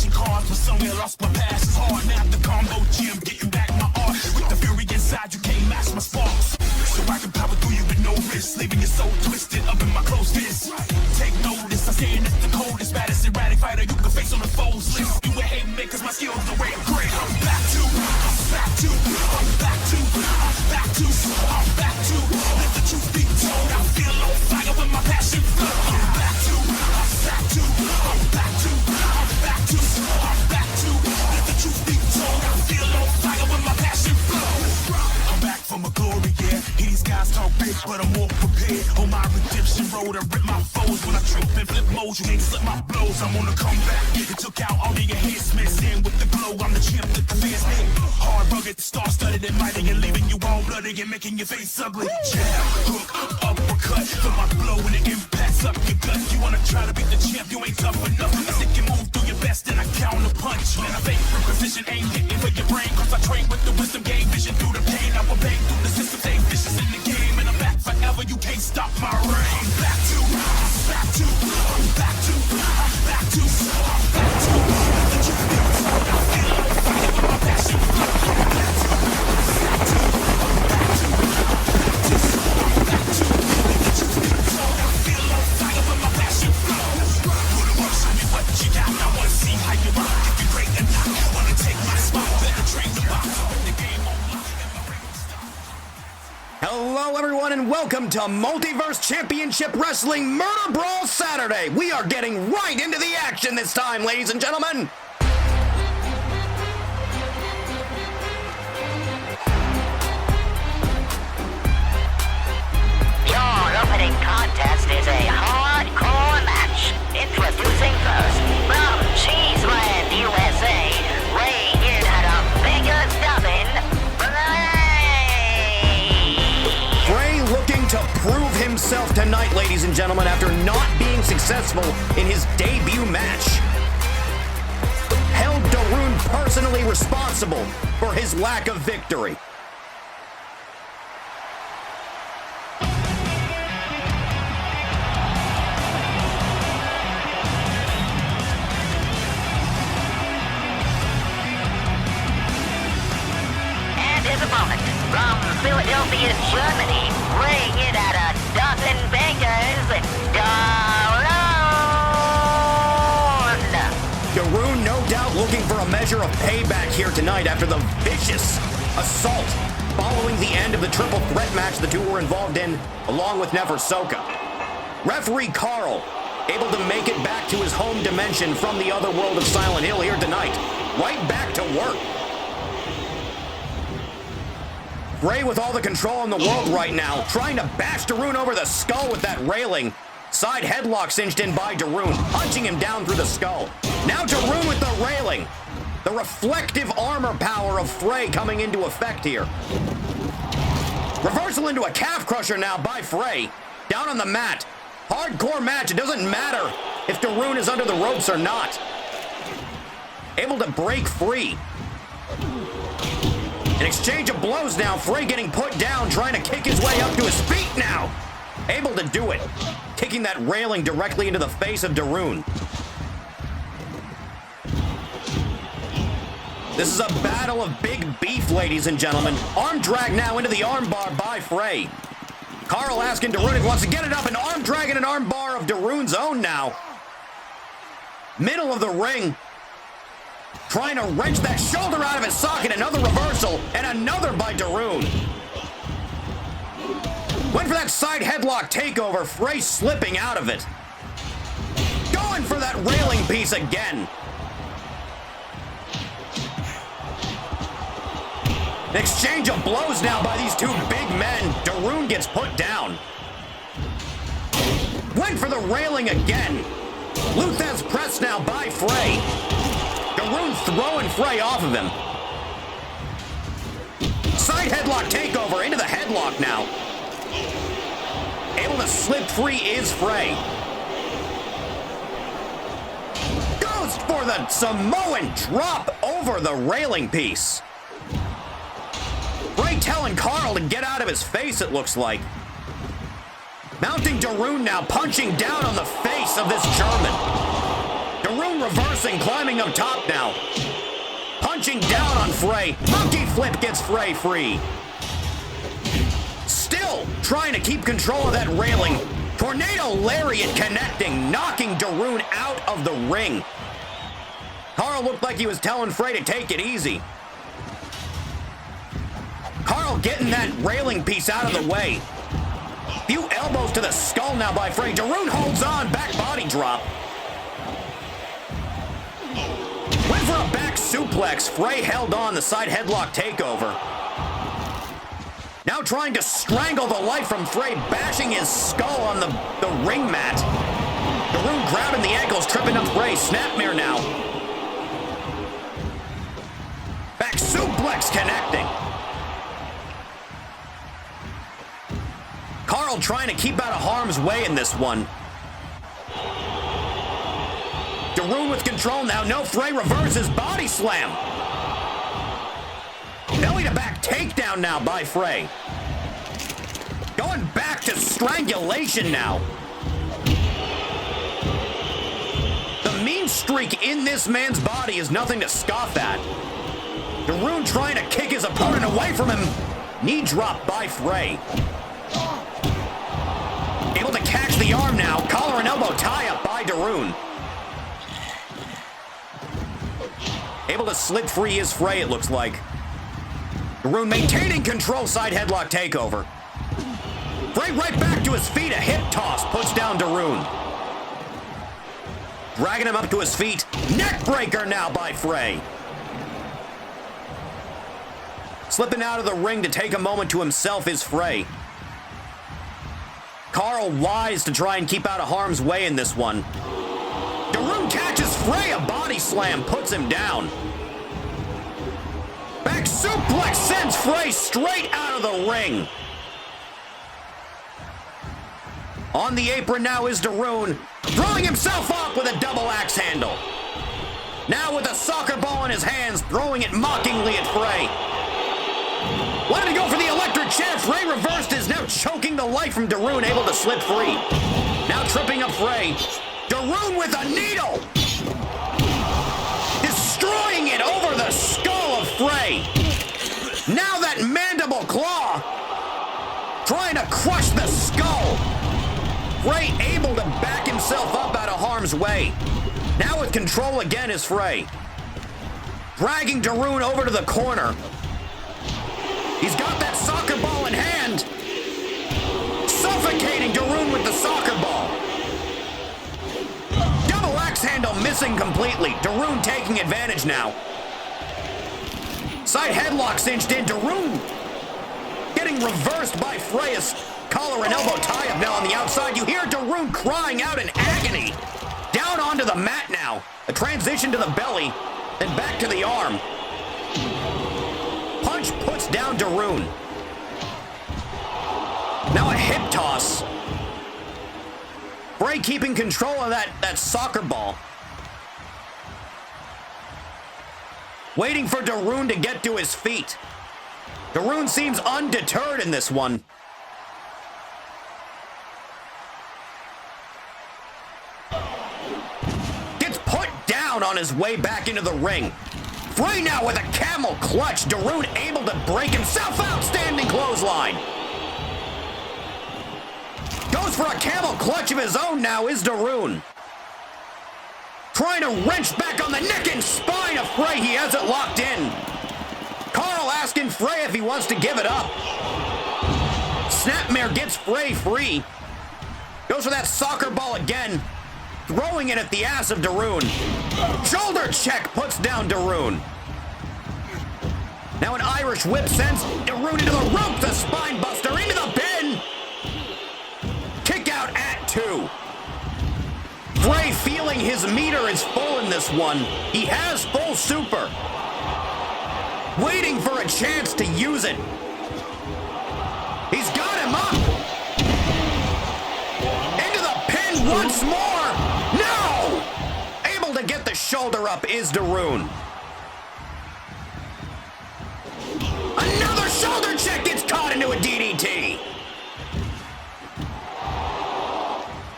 chasing cars, but somewhere lost my past. It's hard now the combo gym, getting back my art. With the fury inside, you can't match my sparks. So I can power through you with no risk, leaving your soul twisted up in my close fist. Take notice, I'm saying it's the coldest, baddest erratic fighter you can face on the foes list. You would hate me cause my skills are way great. I'm back to, let the truth be told. I feel on fire when my passion flows. I'm back to, let the truth be told. I feel on fire when my passion flows. I'm back from a glory, yeah. These guys talk big, but I'm more prepared. On my redemption road, I rip my foes. When I trip and flip modes, you can't slip my blows. I'm on a comeback. It took out all the enhancements. In with the glow, I'm the champ that the fans name. Hard, rugged, star-studded and mighty, and leaving you all bloody and making your face ugly. Jab, hook, uppercut. Feel my blow when it impacts up your gut. You wanna try to beat the champ, you ain't tough enough. I think you move through your best and I counter punch. Man, I fake for precision, ain't hitting for your brain. Cause I train with the wisdom, gain vision through the pain. I will bang through the system, stay vicious in the game. And I'm back forever, you can't stop my reign. I'm back to, let the truth be told. I feel on fire with my passion flow. Hello everyone and welcome to Multiverse Championship Wrestling Murder Brawl Saturday. We are getting right into the action this time, ladies and gentlemen. Your opening contest is a hardcore match. Introducing first, from Cheeseland, USA, weighing in at a bigger dubbin, Bray looking to prove himself tonight, ladies and gentlemen, after not being successful in his debut match. Held Darun personally responsible for his lack of victory. From Philadelphia, Germany, weighing in at a dozen bakers, Darun, no doubt, looking for a measure of payback here tonight after the vicious assault following the end of the triple threat match the two were involved in, along with Nefersoka. Referee Carl, able to make it back to his home dimension from the other world of Silent Hill here tonight. Right back to work. Bray with all the control in the world right now, trying to bash Darun over the skull with that railing. Side headlock cinched in by Darun, punching him down through the skull. Now Darun with the railing. The reflective armor power of Frey coming into effect here. Reversal into a calf crusher now by Frey. Down on the mat. Hardcore match, it doesn't matter if Darun is under the ropes or not. Able to break free. An exchange of blows now. Frey getting put down, trying to kick his way up to his feet now. Able to do it. Kicking that railing directly into the face of Darun. This is a battle of big beef, ladies and gentlemen. Arm drag now into the armbar by Frey. Carl asking Darun if he wants to get it up. An arm drag and an arm bar of Darun's own now. Middle of the ring. Trying to wrench that shoulder out of his socket. Another reversal, and another by Darun. Went for that side headlock takeover. Frey slipping out of it. Going for that railing piece again. An exchange of blows now by these two big men. Darun gets put down. Went for the railing again. Luthez press now by Frey. Darun throwing Frey off of him. Side headlock takeover into the headlock now. Able to slip free is Frey. Goes for the Samoan drop over the railing piece. Frey telling Carl to get out of his face, it looks like. Mounting Darun now, punching down on the face of this German. Darun reversing, climbing up top now. Punching down on Frey. Monkey flip gets Frey free. Still trying to keep control of that railing. Tornado lariat connecting, knocking Daroon out of the ring. Carl looked like he was telling Frey to take it easy. Carl getting that railing piece out of the way. Few elbows to the skull now by Frey. Daroon holds on, back body drop. Went for a back suplex. Frey held on, the side headlock takeover. Now trying to strangle the life from Frey, bashing his skull on the ring mat. Daroon grabbing the ankles, tripping up Frey. Snapmare now. Back suplex connecting. Carl trying to keep out of harm's way in this one. Daroon with control now. No, Frey reverses. Body slam. Belly to back takedown now by Frey. Going back to strangulation now. The mean streak in this man's body is nothing to scoff at. Daroon trying to kick his opponent away from him. Knee drop by Frey. Able to catch the arm now. Collar and elbow tie up by Daroon. Able to slip free is Frey, it looks like. Daroon maintaining control, side headlock takeover. Frey right back to his feet, a hip toss, puts down Daroon. Dragging him up to his feet. Neck breaker now by Frey. Slipping out of the ring to take a moment to himself is Frey. Carl wise to try and keep out of harm's way in this one. Daroon catches Frey, a body slam, puts him down. Back suplex sends Frey straight out of the ring. On the apron now is Daroon, throwing himself up with a double axe handle. Now with a soccer ball in his hands, throwing it mockingly at Frey. Wanted to go for the electric chair. Frey reversed, is now choking the life from Daroon, able to slip free. Now tripping up Frey. Daroon with a needle. Destroying it over the skull of Frey. Now that mandible claw. Trying to crush the skull. Frey able to back himself up out of harm's way. Now with control again is Frey. Dragging Daroon over to the corner. He's got that soccer ball in hand. Suffocating Daroon with the soccer ball. Double axe handle missing completely. Daroon taking advantage now. Side headlock cinched in. Daroon getting reversed by Frey's collar and elbow tie-up now on the outside. You hear Daroon crying out in agony. Down onto the mat now. A transition to the belly, then back to the arm. Punch puts down Daroon. Now a hip toss. Frey keeping control of that soccer ball. Waiting for Daroon to get to his feet. Daroon seems undeterred in this one. Gets put down on his way back into the ring. Frey now with a camel clutch. Daroon able to break himself out. Standing clothesline. Goes for a camel clutch of his own now is Daroon. Trying to wrench back on the neck and spine of Frey. He has it locked in. Carl asking Frey if he wants to give it up. Snapmare gets Frey free. Goes for that soccer ball again. Throwing it at the ass of Daroon. Shoulder check puts down Daroon. Now an Irish whip sends Daroon into the rope. The spine buster into the pin. Kick out at 2. Frey feeling his meter is full in this one. He has full super. Waiting for a chance to use it. He's got him up. Into the pin once more. No! Able to get the shoulder up is Daroon. Another shoulder check gets caught into a DDT.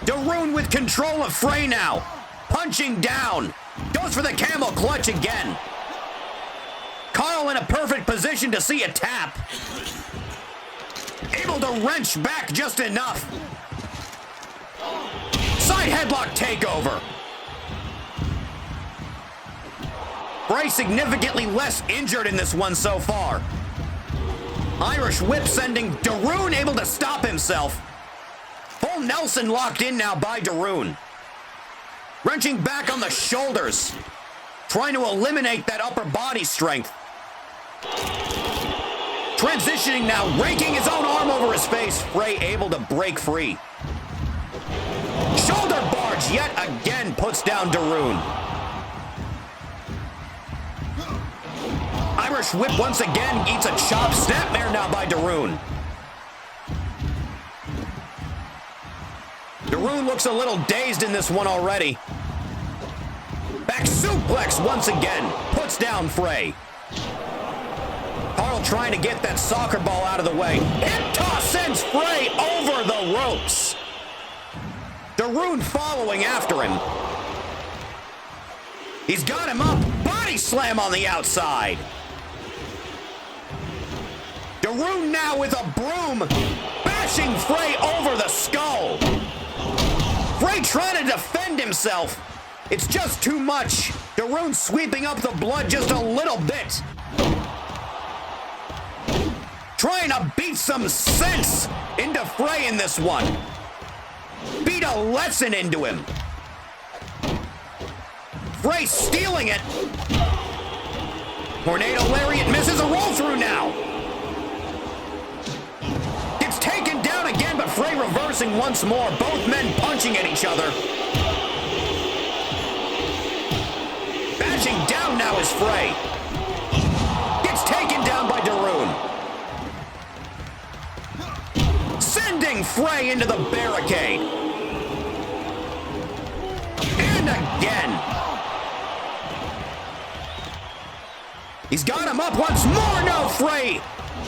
Daroon with control of Frey now. punching down. Goes for the camel clutch again. Carl in a perfect position to see a tap. Able to wrench back just enough. Side headlock takeover. Bray significantly less injured in this one so far. Irish whip sending Daroon able to stop himself. Full Nelson locked in now by Daroon. Wrenching back on the shoulders. Trying to eliminate that upper body strength. Transitioning now, raking his own arm over his face. Bray able to break free. Shoulder barge yet again puts down Daroon. Irish whip once again eats a chop. Snapmare now by Daroon. Daroon looks a little dazed in this one already. Back suplex once again. Puts down Frey. Carl trying to get that soccer ball out of the way. Hip toss sends Frey over the ropes. Daroon following after him. He's got him up. Body slam on the outside. Daroon now with a broom. Bashing Frey over the skull. Frey trying to defend himself. It's just too much. Daroon sweeping up the blood just a little bit. Trying to beat some sense into Frey in this one. Beat a lesson into him. Frey stealing it. Tornado Lariat misses a roll through now. Gets taken down again, but Frey reversing once more. Both men punching at each other. Bashing down now is Frey. Gets taken down by Daroon. Sending Frey into the barricade. And again. He's got him up once more. No, Frey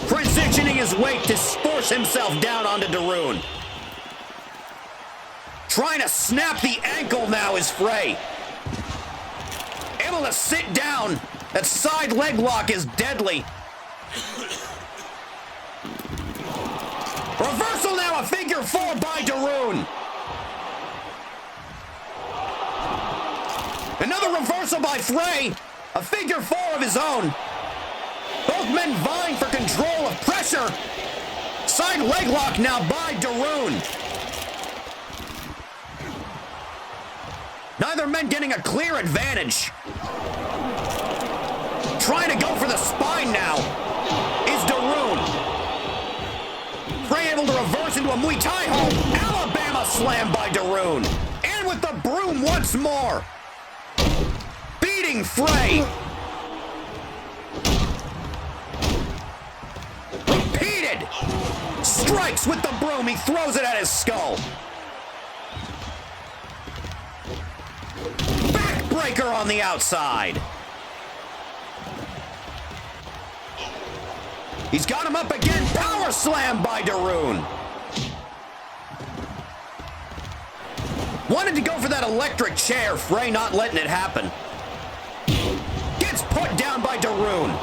transitioning his weight to force himself down onto Daroon. Trying to snap the ankle now is Frey. Able to sit down. That side leg lock is deadly. Reversal now, a figure four by Daroon. Another reversal by Frey. A figure four of his own. Both men vying for control of pressure. Side leg lock now by Daroon. Neither men getting a clear advantage. Trying to go for the spine now is Daroon. Frey able to reverse into a Muay Thai hold. Alabama slam by Daroon. And with the broom once more. Beating Frey. Repeated strikes with the broom. He throws it at his skull. Backbreaker on the outside. He's got him up again. Power slam by Daroon. Wanted to go for that electric chair. Frey not letting it happen. Gets put down by Daroon.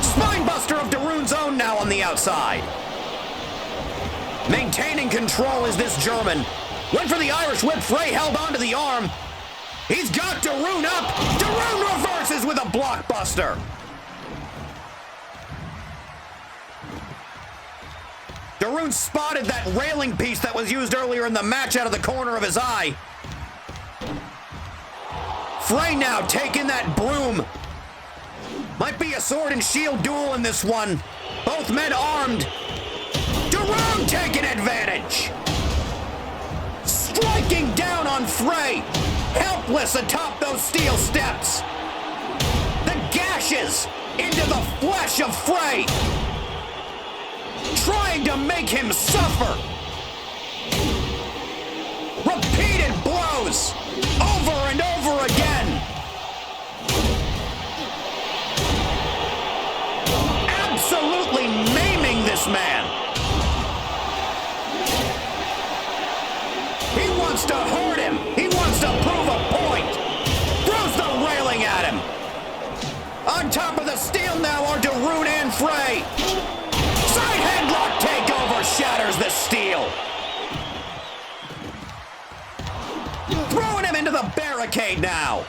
Spinebuster of Daroon's own now on the outside. Maintaining control is this German. Went for the Irish whip. Frey held onto the arm. He's got Daroon up. Daroon reverses with a blockbuster. Daroon spotted that railing piece that was used earlier in the match out of the corner of his eye. Frey now taking that broom. Might be a sword and shield duel in this one. Both men armed. Daroon taking advantage. Striking down on Frey. Helpless atop those steel steps. The gashes into the flesh of Frey. Trying to make him suffer. Repeated blows over and over again. Absolutely maiming this man. He wants to hurt him. steal. Throwing him into the barricade now.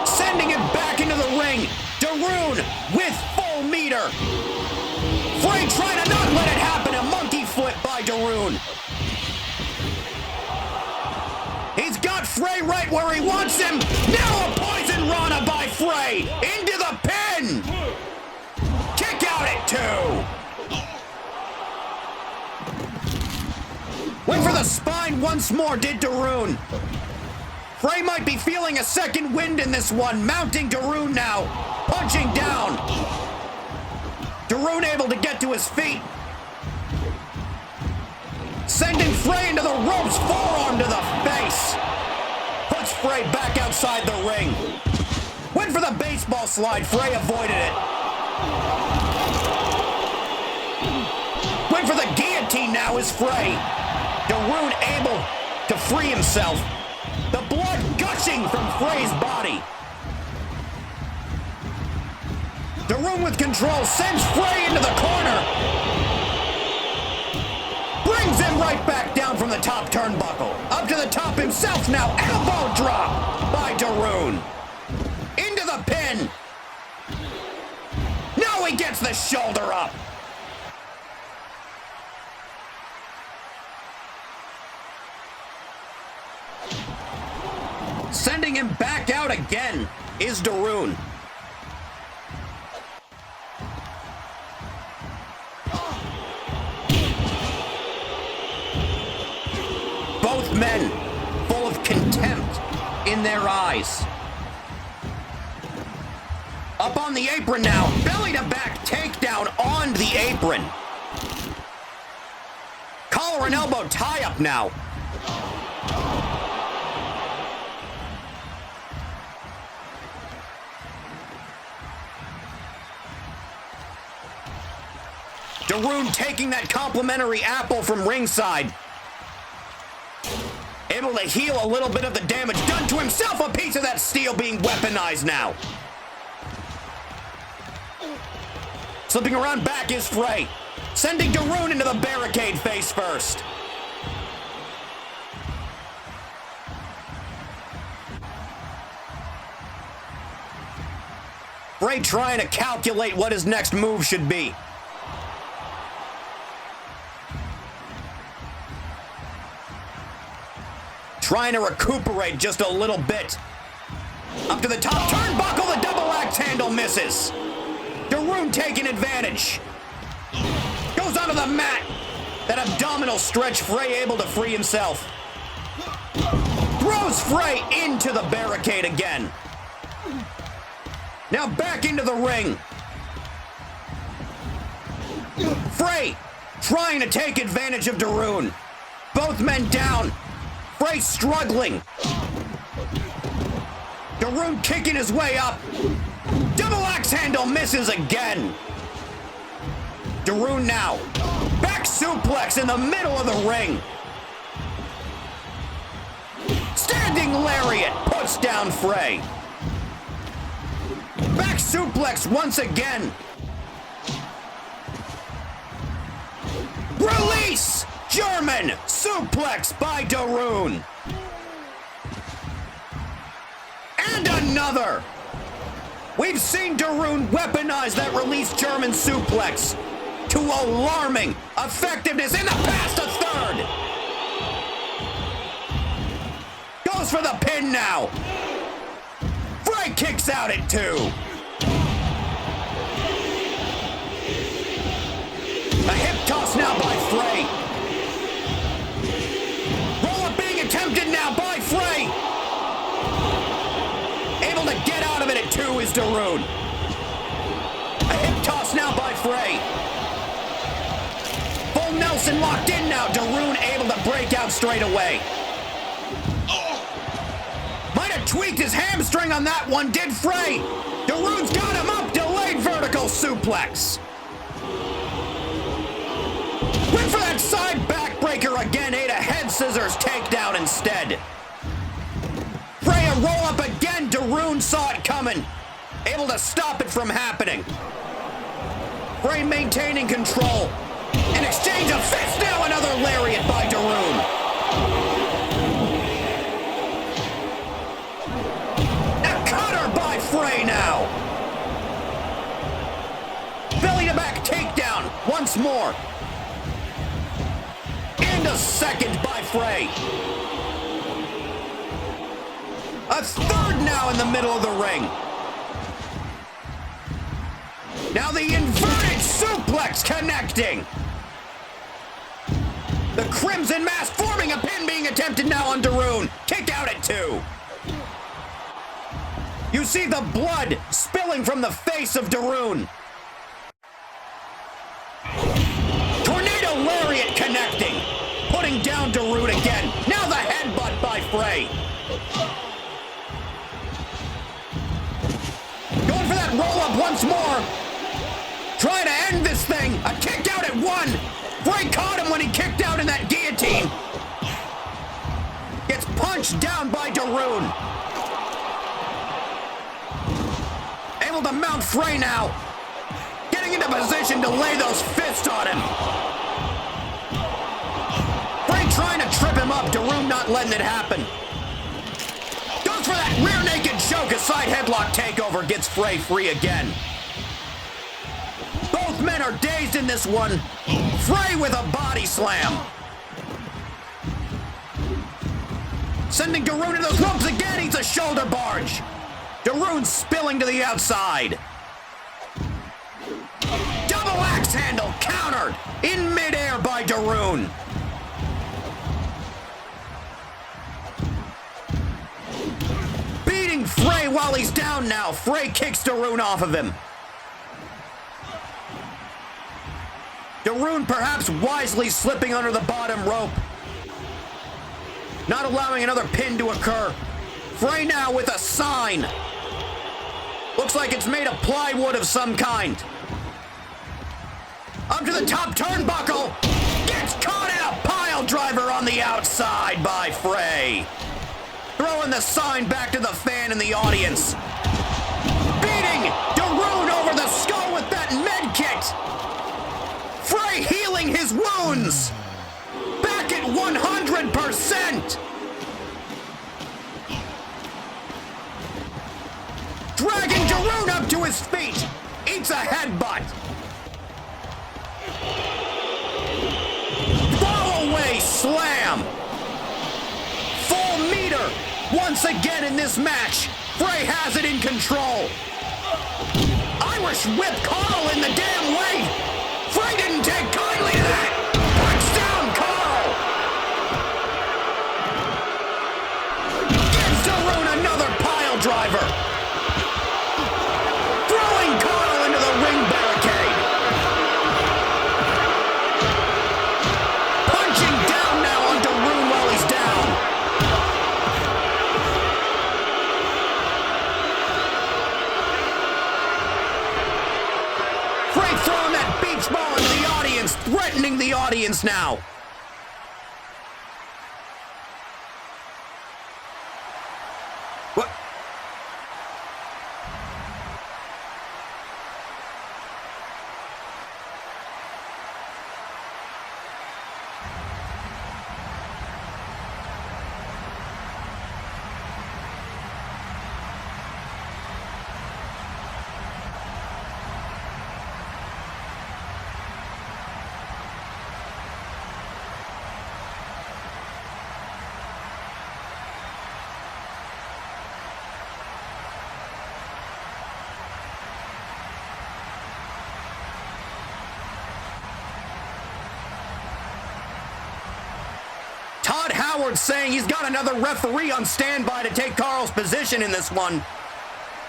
Sending him back into the ring. Daroon with full meter. Frey trying to not let it happen. A monkey flip by Daroon. He's got Frey right where he wants him. Now a poison Rana by Frey. Into the pin. Kick out at 2. Went for the spine once more, did Daroon. Frey might be feeling a second wind in this one. Mounting Daroon now. Punching down. Daroon able to get to his feet. Sending Frey into the ropes. Forearm to the face. Puts Frey back outside the ring. Went for the baseball slide. Frey avoided it. Went for the guillotine now is Frey. Daroon able to free himself. The blood gushing from Frey's body. Daroon with control sends Frey into the corner. Brings him right back down from the top turnbuckle. Up to the top himself now. Elbow drop by Daroon. Into the pin. Now he gets the shoulder up. Sending him back out again is Daroon. Both men full of contempt in their eyes. Up on the apron now. Belly to back takedown on the apron. Collar and elbow tie up now. Daroon taking that complimentary apple from ringside. Able to heal a little bit of the damage done to himself. A piece of that steel being weaponized now. Slipping around back is Frey. Sending Daroon into the barricade face first. Frey trying to calculate what his next move should be. Trying to recuperate just a little bit. Up to the top turnbuckle, the double axe handle misses. Daroon taking advantage. Goes onto the mat. That abdominal stretch, Frey able to free himself. Throws Frey into the barricade again. Now back into the ring. Frey trying to take advantage of Daroon. Both men down. Frey struggling. Daroon kicking his way up. Double axe handle misses again. Daroon now. Back suplex in the middle of the ring. Standing lariat puts down Frey. Back suplex once again. Release! German suplex by Daroon. And another. We've seen Daroon weaponize that release German suplex to alarming effectiveness. In the past, a third. Goes for the pin now. Frey kicks out at 2. A hip toss now by Frey. Roll-up being attempted now by Frey. Able to get out of it at 2 is Daroon. A hip toss now by Frey. Full Nelson locked in now. Daroon able to break out straight away. Might have tweaked his hamstring on that one, did Frey. Daroon's got him up. Delayed vertical suplex. Went for that side backbreaker again. Ate a head scissors takedown instead. Frey a roll up again. Daroon saw it coming. Able to stop it from happening. Bray maintaining control. In exchange of fists, now another lariat by Daroon. A cutter by Frey now. Belly to back takedown once more. And a second by Frey. A third now in the middle of the ring. Now the inverted suplex connecting. The Crimson Mask forming a pin being attempted now on Daroon. Kick out at 2. You see the blood spilling from the face of Daroon. Tornado Lariat connecting. Putting down Daroon again. Now the headbutt by Frey. Going for that roll-up once more. Trying to end this thing. A kick out at 1. Frey caught him when he kicked out in that guillotine. Gets punched down by Daroon. Able to mount Frey now. Getting into position to lay those fists on him. Frey trying to trip him up. Daroon not letting it happen. Goes for that rear naked choke. A side headlock takeover gets Frey free again. Both men are dazed in this one. Frey with a body slam. Sending Daroon to those ropes again. He's a shoulder barge. Daroon spilling to the outside. Double axe handle countered in midair by Daroon. Beating Frey while he's down now. Frey kicks Daroon off of him. Daroon perhaps wisely slipping under the bottom rope. Not allowing another pin to occur. Frey now with a sign. Looks like it's made of plywood of some kind. Up to the top turnbuckle. Gets caught in a pile driver on the outside by Frey. Throwing the sign back to the fan in the audience. Beating Daroon over the skull with that med kit. Frey healing his wounds. Back at 100%. Dragging Daroon up to his feet. Eats a headbutt. Throw away slam. Full meter. Once again in this match. Frey has it in control. Irish whip Carl in the damn way. Frey didn't take kindly to that. Punch down Carl. Gives Daroon another pile driver. Throwing Carl into the ring barricade. Punching down now on Daroon while he's down. Frey throwing that beach ball into the audience, threatening the audience now. What? Todd Howard saying he's got another referee on standby to take Carl's position in this one.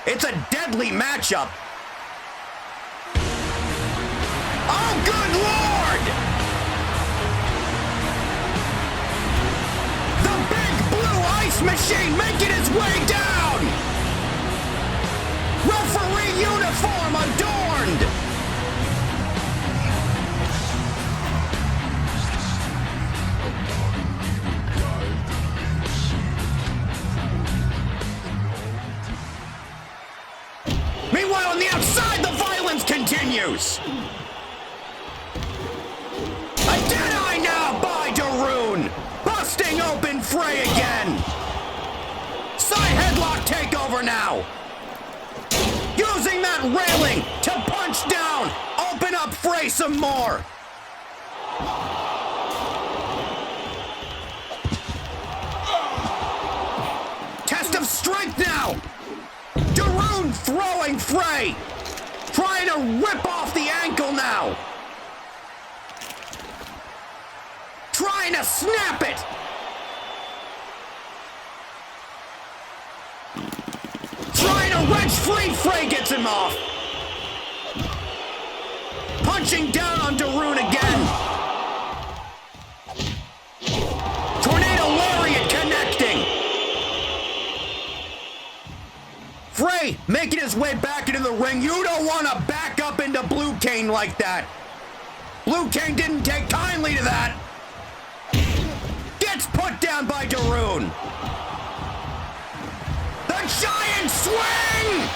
It's a deadly matchup. Oh, good Lord! The big blue ice machine making its way down! Referee uniform adorned! Meanwhile, on the outside, the violence continues. takeover now. Using that railing to punch down. Open up Frey some more. Test of strength now. Darude throwing Frey. Trying to rip off the ankle now. Trying to snap it. Trying to wrench free. Frey gets him off. Punching down on Darude again. Tornado Lariat connecting. Frey making his way back into the ring. You don't want to back up into Blue Cane like that. Blue Cane didn't take kindly to that. Gets put down by Darude. The giant swing!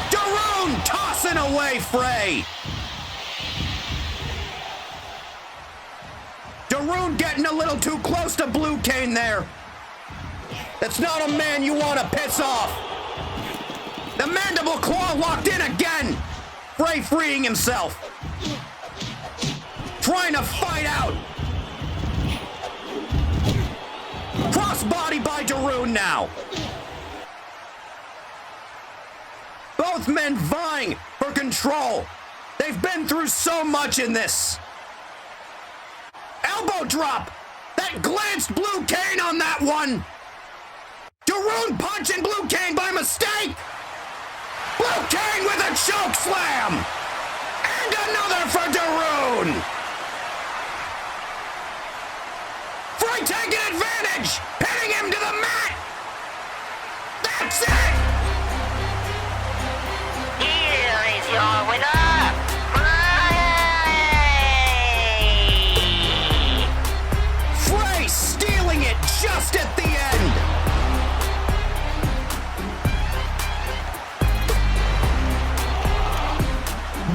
Darude tossing away Frey. Darude getting a little too close to Blue Cane there. That's not a man you want to piss off. The mandible claw locked in again. Frey freeing himself. Trying to fight out. Crossbody by Darude now. Both men vying for control. They've been through so much in this. Elbow drop. That glanced Blue Cane on that one. Darude punching Blue Cane by mistake. Blue Cane with a choke slam. And another for Darude. Frey taking advantage. Pinning him to the mat. That's it. Here is your winner, Frey! Frey stealing it just at the end.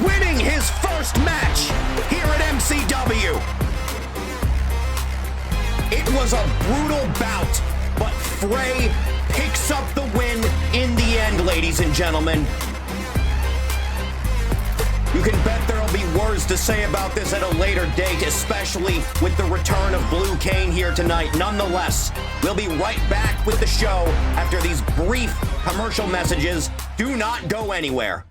Winning his first match here at MCW. It was a brutal bout, but Frey picks up the win in the end, ladies and gentlemen. You can bet there'll be words to say about this at a later date, especially with the return of Blue Cane here tonight. Nonetheless, we'll be right back with the show after these brief commercial messages. Do not go anywhere.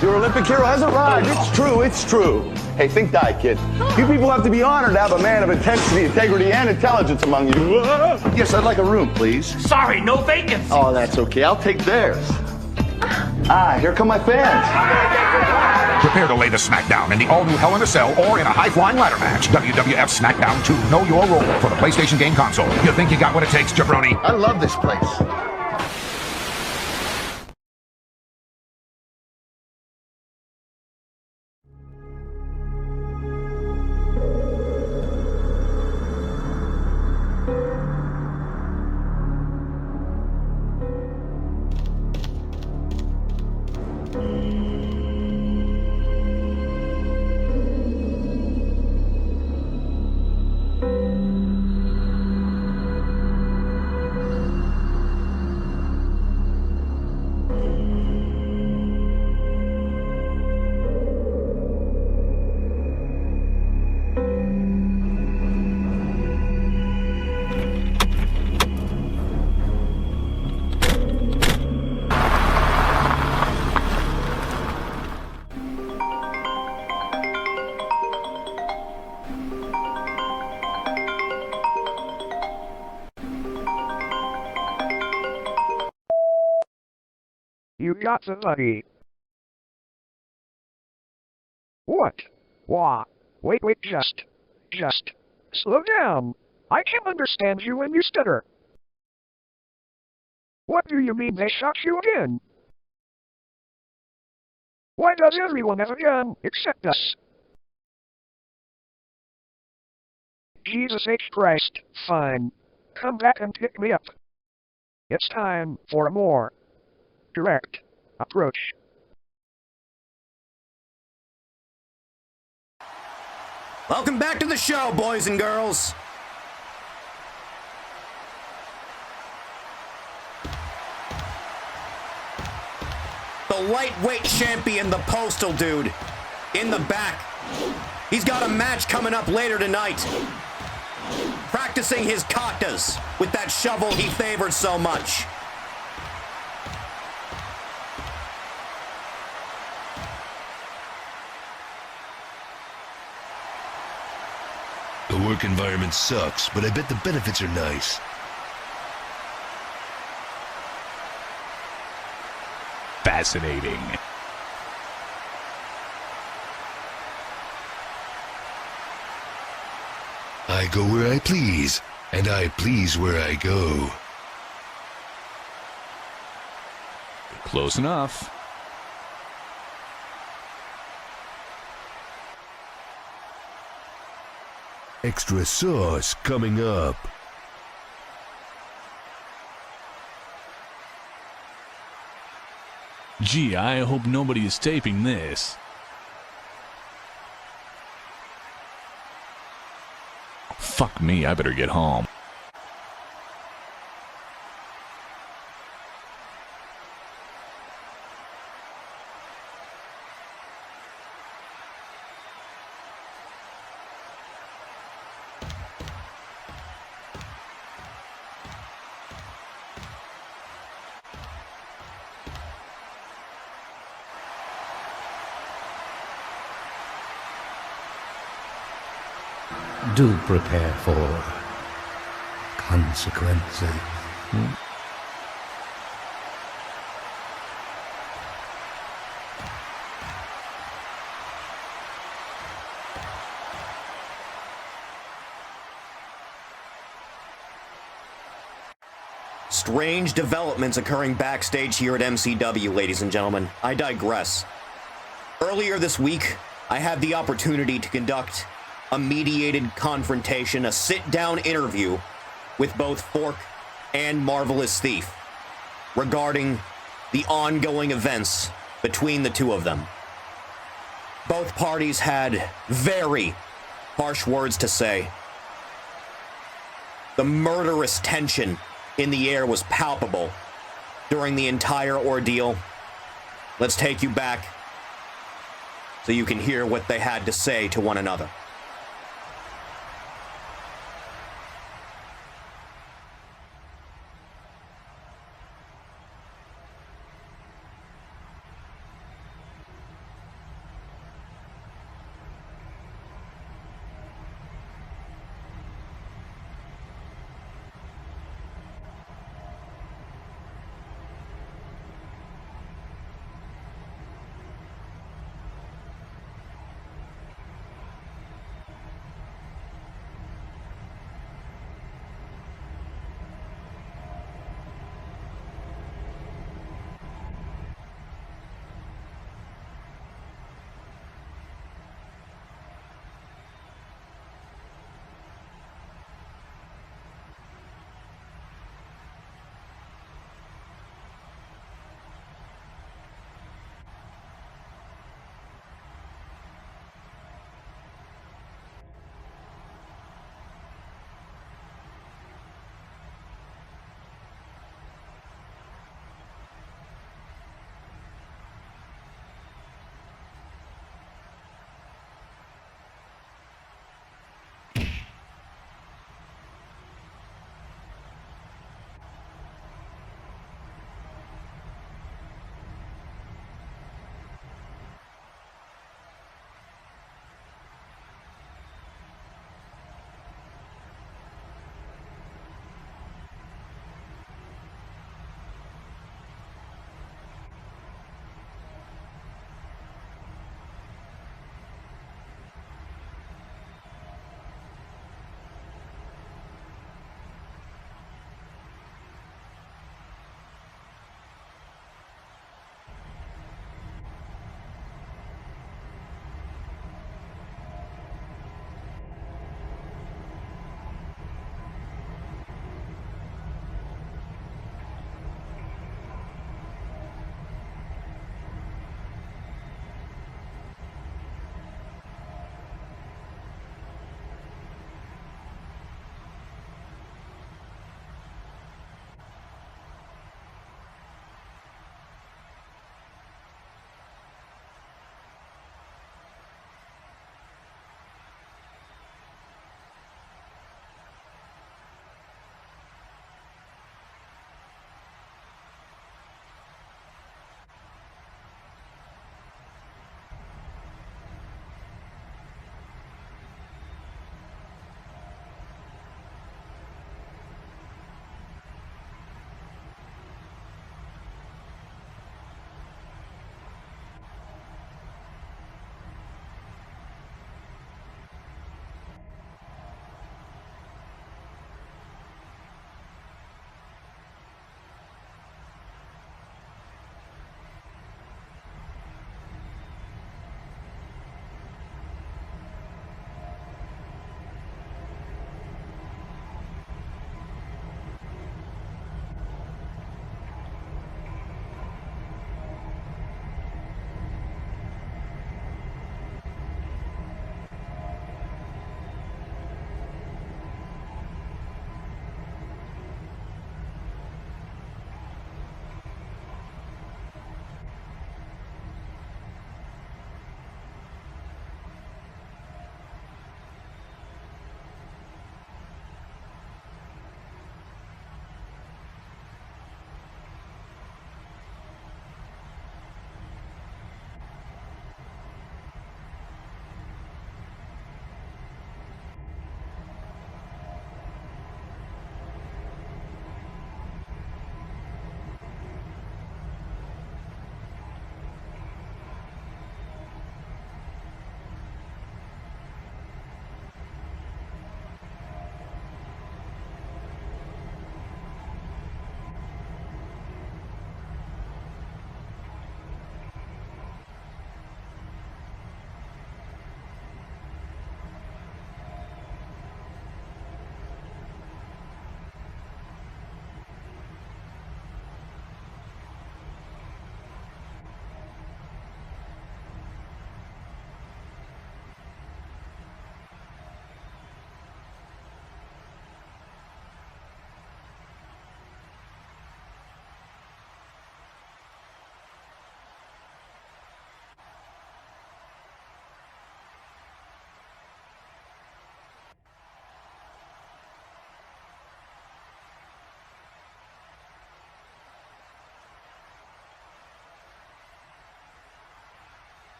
Your Olympic hero has arrived. It's true, it's true. Hey, think die, kid. You people have to be honored to have a man of intensity, integrity, and intelligence among you. Yes, I'd like a room, please. Sorry, no vacancy. Oh, that's okay. I'll take theirs. Ah, here come my fans. Prepare to lay the smackdown in the all-new Hell in a Cell or in a high-flying ladder match. WWF SmackDown 2. Know your role for the PlayStation game console. You think you got what it takes, jabroni? I love this place. You got the money. What? Why? Wait, just slow down. I can't understand you when you stutter. What do you mean they shot you again? Why does everyone have a gun except us? Jesus H. Christ, fine. Come back and pick me up. It's time for a more direct approach. Welcome back to the show, boys and girls. The lightweight champion, the postal dude, in the back. He's got a match coming up later tonight. Practicing his katas with that shovel he favored so much. The work environment sucks, but I bet the benefits are nice. Fascinating. I go where I please, and I please where I go. Close enough. Extra sauce coming up. Gee, I hope nobody is taping this. Fuck me, I better get home. Do prepare for consequences. Strange developments occurring backstage here at MCW, ladies and gentlemen. I digress. Earlier this week, I had the opportunity to conduct a mediated confrontation, a sit-down interview with both Fork and Marvelous Thief regarding the ongoing events between the two of them. Both parties had very harsh words to say. The murderous tension in the air was palpable during the entire ordeal. Let's take you back so you can hear what they had to say to one another.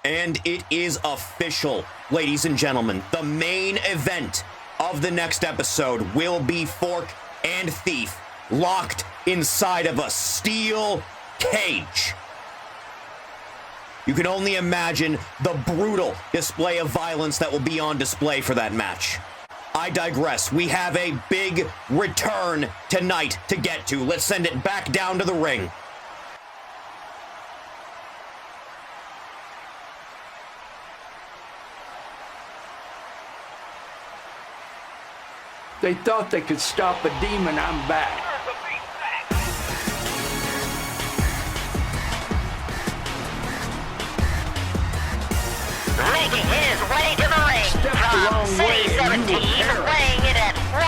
And it is official, ladies and gentlemen. The main event of the next episode will be Fork and Thief locked inside of a steel cage. You can only imagine the brutal display of violence that will be on display for that match. I digress. We have a big return tonight to get to. Let's send it back down to the ring. They thought they could stop a demon. I'm back. Making his way to the ring from City 17, weighing it at 1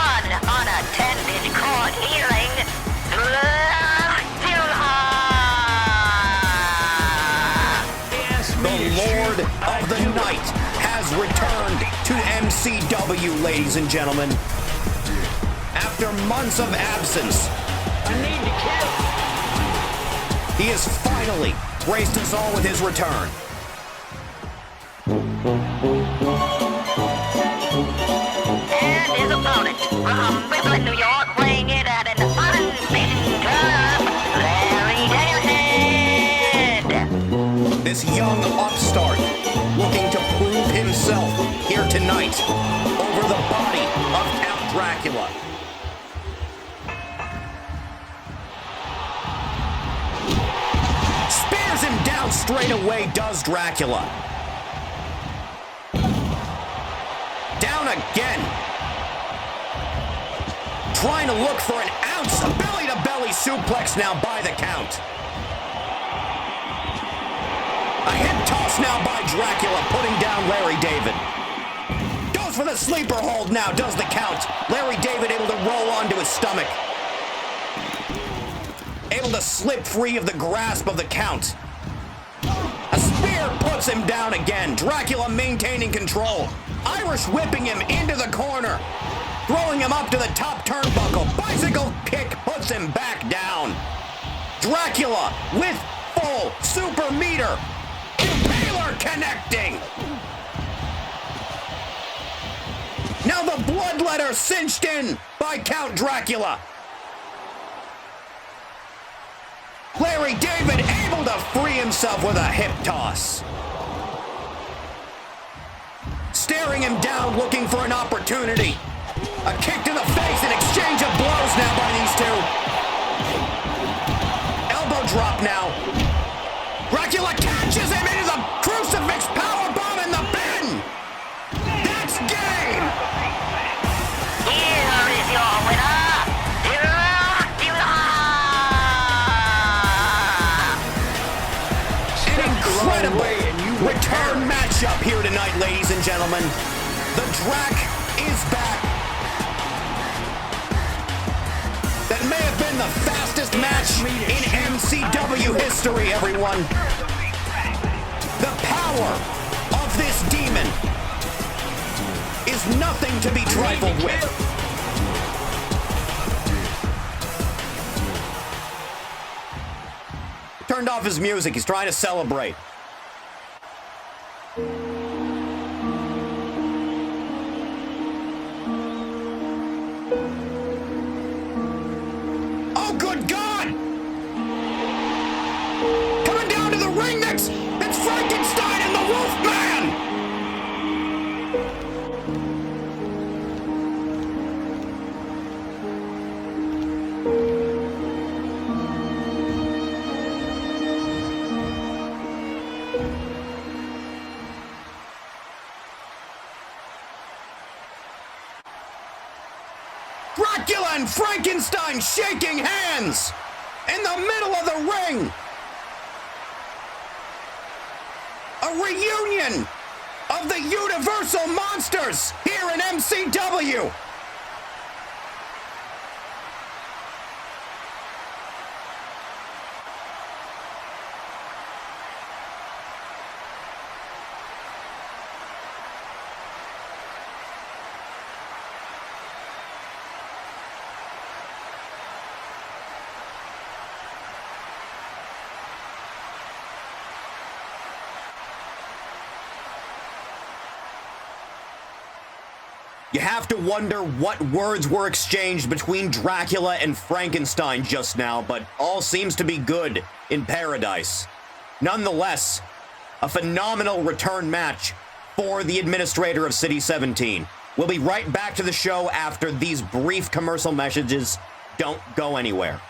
unattended court hearing, The Lord of the Night has returned to MCW, ladies and gentlemen. After months of absence, he has finally graced us all with his return. And his opponent from Brooklyn, New York, weighing it at an unbeaten turf, Larry David. This young upstart looking to prove himself here tonight over the body of Count Dracula. Spears him down straight away, does Dracula. Down again. Trying to look for an ounce. A belly-to-belly suplex now by the count. A hip toss now by Dracula, putting down Larry David. Goes for the sleeper hold now, does the count. Larry David able to roll onto his stomach. Able to slip free of the grasp of the count. A spear puts him down again. Dracula maintaining control. Irish whipping him into the corner. Throwing him up to the top turnbuckle. Bicycle kick puts him back down. Dracula with full super meter. Impaler connecting. Now the bloodletter cinched in by Count Dracula. Larry David able to free himself with a hip toss. Staring him down, looking for an opportunity. A kick to the face, an exchange of blows now by these two. Elbow drop now. Dracula catches him into the crucifix powerbomb in the pin. That's game. Here is your winner, Dracula. An incredible return matchup here tonight, ladies and gentlemen. The Drac is back. That may have been the fastest match in MCW history, everyone. The power of this demon is nothing to be trifled with. Turned off his music. He's trying to celebrate. Oh, good God! Coming down to the ring next, it's Frankenstein and the Wolfman! Dracula and Frankenstein shaking hands in the middle of the ring. A reunion of the Universal Monsters here in MCW. You have to wonder what words were exchanged between Dracula and Frankenstein just now, but all seems to be good in paradise. Nonetheless, a phenomenal return match for the administrator of City 17. We'll be right back to the show after these brief commercial messages. Don't go anywhere.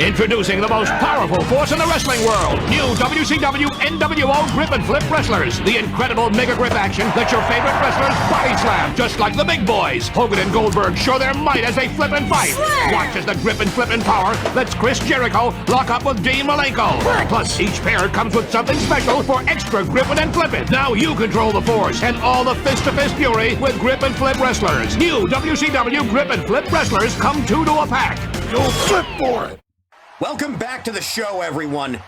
Introducing the most powerful force in the wrestling world. New WCW NWO Grip and Flip Wrestlers. The incredible mega grip action lets your favorite wrestlers body slam, just like the big boys. Hogan and Goldberg show their might as they flip and fight. Watch as the grip and flip and power lets Chris Jericho lock up with Dean Malenko. Plus, each pair comes with something special for extra gripping and flipping. Now you control the force and all the fist-to-fist fury with Grip and Flip Wrestlers. New WCW Grip and Flip Wrestlers come 2 to a pack. You'll flip for it. Welcome back to the show, everyone.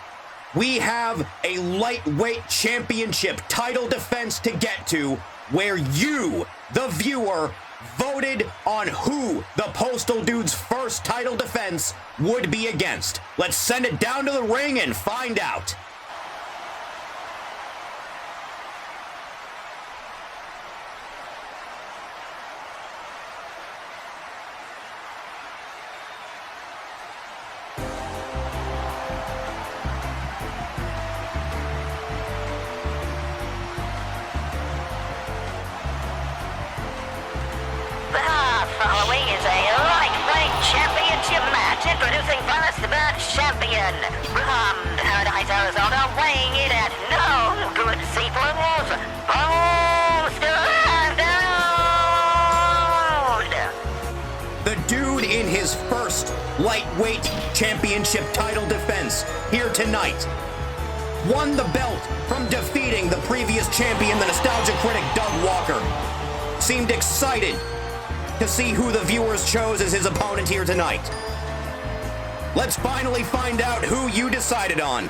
We have a lightweight championship title defense to get to, where you, the viewer, voted on who the Postal Dude's first title defense would be against. Let's send it down to the ring and find out. Following is a lightweight championship match. Introducing first the champion from Paradise, Arizona, weighing in at no good sequels. The dude in his first lightweight championship title defense here tonight won the belt from defeating the previous champion, the nostalgia critic Doug Walker. Seemed excited to see who the viewers chose as his opponent here tonight. Let's finally find out who you decided on.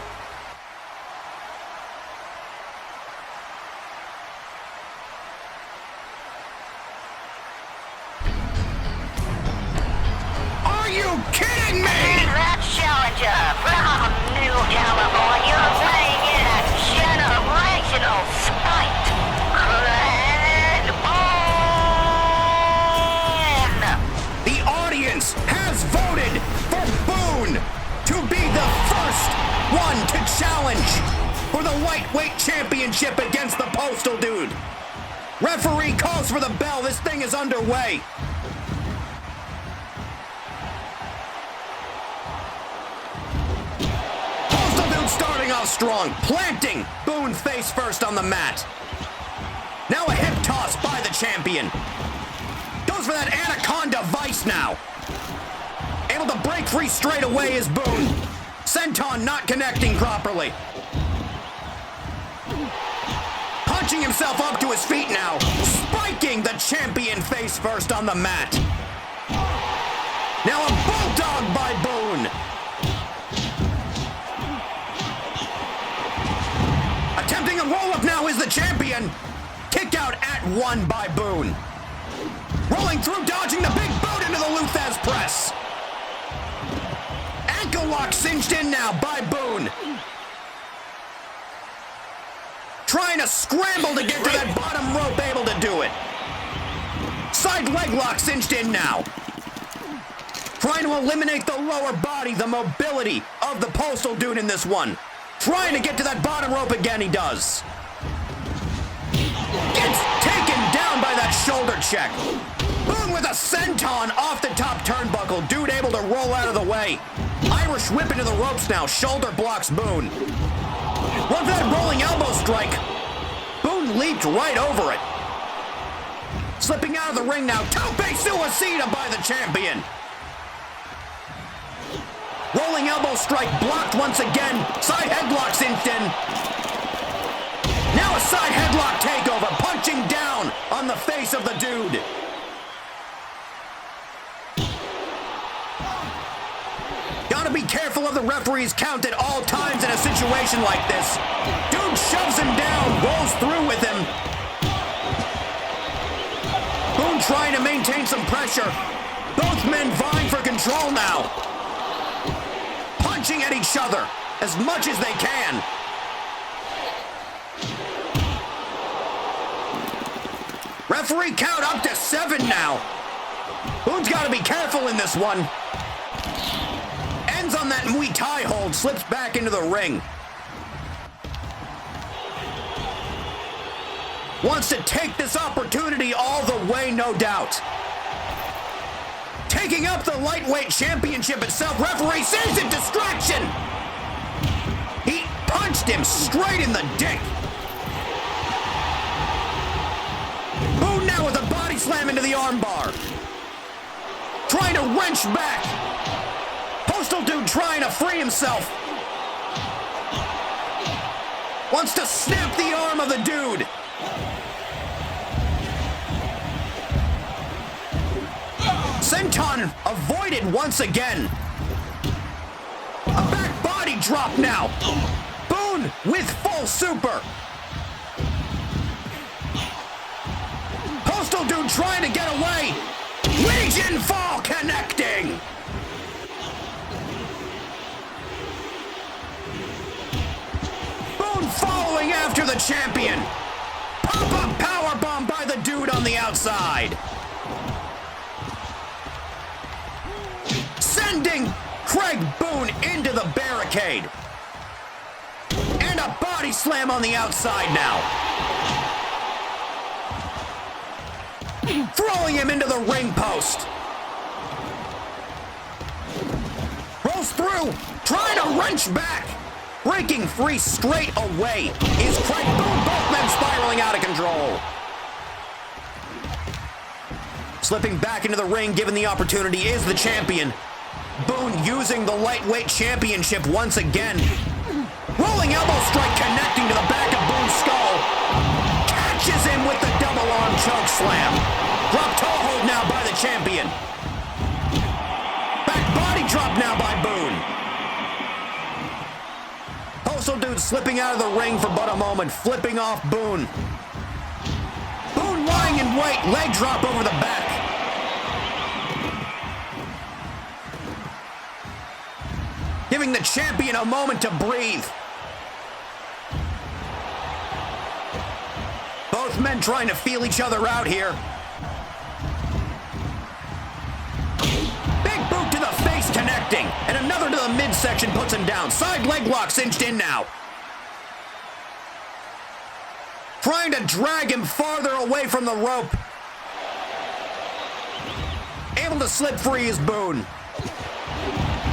Are you kidding me? And that challenger from New California, weighing in at generational spite. Has voted for Boone to be the first one to challenge for the lightweight championship against the Postal Dude. Referee calls for the bell. This thing is underway. Postal Dude starting off strong, planting Boone face first on the mat. Now a hip toss by the champion. Goes for that Anaconda Vice now. Able to break free straight away is Boone. Senton not connecting properly. Punching himself up to his feet now. Spiking the champion face first on the mat. Now a bulldog by Boone. Attempting a roll-up now is the champion. Kick out at 1 by Boone. Rolling through, dodging the big boot into the Luthez press. Ankle lock cinched in now by Boone. Trying to scramble to get to that bottom rope, able to do it. Side leg lock cinched in now. Trying to eliminate the lower body, the mobility of the Postal Dude in this one. Trying to get to that bottom rope again, he does. Gets taken down by that shoulder check. Boone with a senton off the top turnbuckle. Dude able to roll out of the way. Irish whip into the ropes now. Shoulder blocks Boone. Run for that rolling elbow strike. Boone leaped right over it. Slipping out of the ring now. Tope suicida by the champion. Rolling elbow strike blocked once again. Side headlock cinched in. Now a side headlock takeover. Punching down on the face of the dude. Gotta be careful of the referee's count at all times in a situation like this. Dude shoves him down, rolls through with him. Boone trying to maintain some pressure. Both men vying for control now. Punching at each other as much as they can. Referee count up to 7 now. Boone's got to be careful in this one. Ends on that Muay Thai hold, slips back into the ring. Wants to take this opportunity all the way, no doubt. Taking up the lightweight championship itself. Referee sees it, distraction. He punched him straight in the dick. Boone now with a body slam into the armbar. Trying to wrench back. Postal Dude trying to free himself. Wants to snap the arm of the dude. Senton avoided once again. A back body drop now. Boone with full super. Postal Dude trying to get away. Legion fall connecting. Boone following after the champion. Pop-up powerbomb by the dude on the outside. Sending Craig Boone into the barricade. And a body slam on the outside now. Throwing him into the ring post. Rolls through, trying to wrench back. Breaking free straight away is Craig Boone. Both men spiraling out of control. Slipping back into the ring, given the opportunity, is the champion. Boone using the lightweight championship once again. Rolling elbow strike connecting to the back of Boone's skull. Catches him with the double arm choke slam. Drop toe hold now by the champion. Back body drop now by Boone. Postal Dude slipping out of the ring for but a moment, flipping off Boone. Boone lying in wait, leg drop over the back. Giving the champion a moment to breathe. Both men trying to feel each other out here. Big boot to the face connecting. And another to the midsection puts him down. Side leg lock cinched in now. Trying to drag him farther away from the rope. Able to slip free is Boone.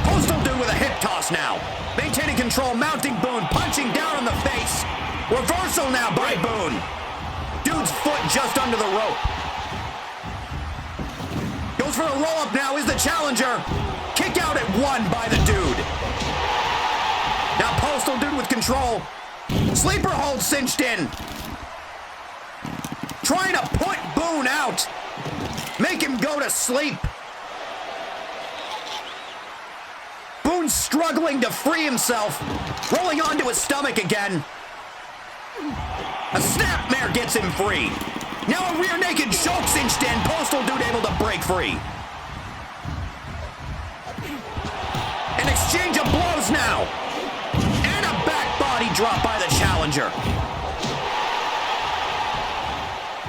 Postal Dude with a hip toss now. Maintaining control, mounting Boone, punching down in the face. Reversal now by Boone. Dude's foot just under the rope. Goes for a roll-up now, is the challenger. Kick out at 1 by the dude. Now Postal Dude with control. Sleeper hold cinched in. Trying to put Boone out. Make him go to sleep. Boone struggling to free himself. Rolling onto his stomach again. A snapmare gets him free. Now a rear naked choke cinched in. Postal Dude able to break free. An exchange of blows now. And a back body drop by the challenger.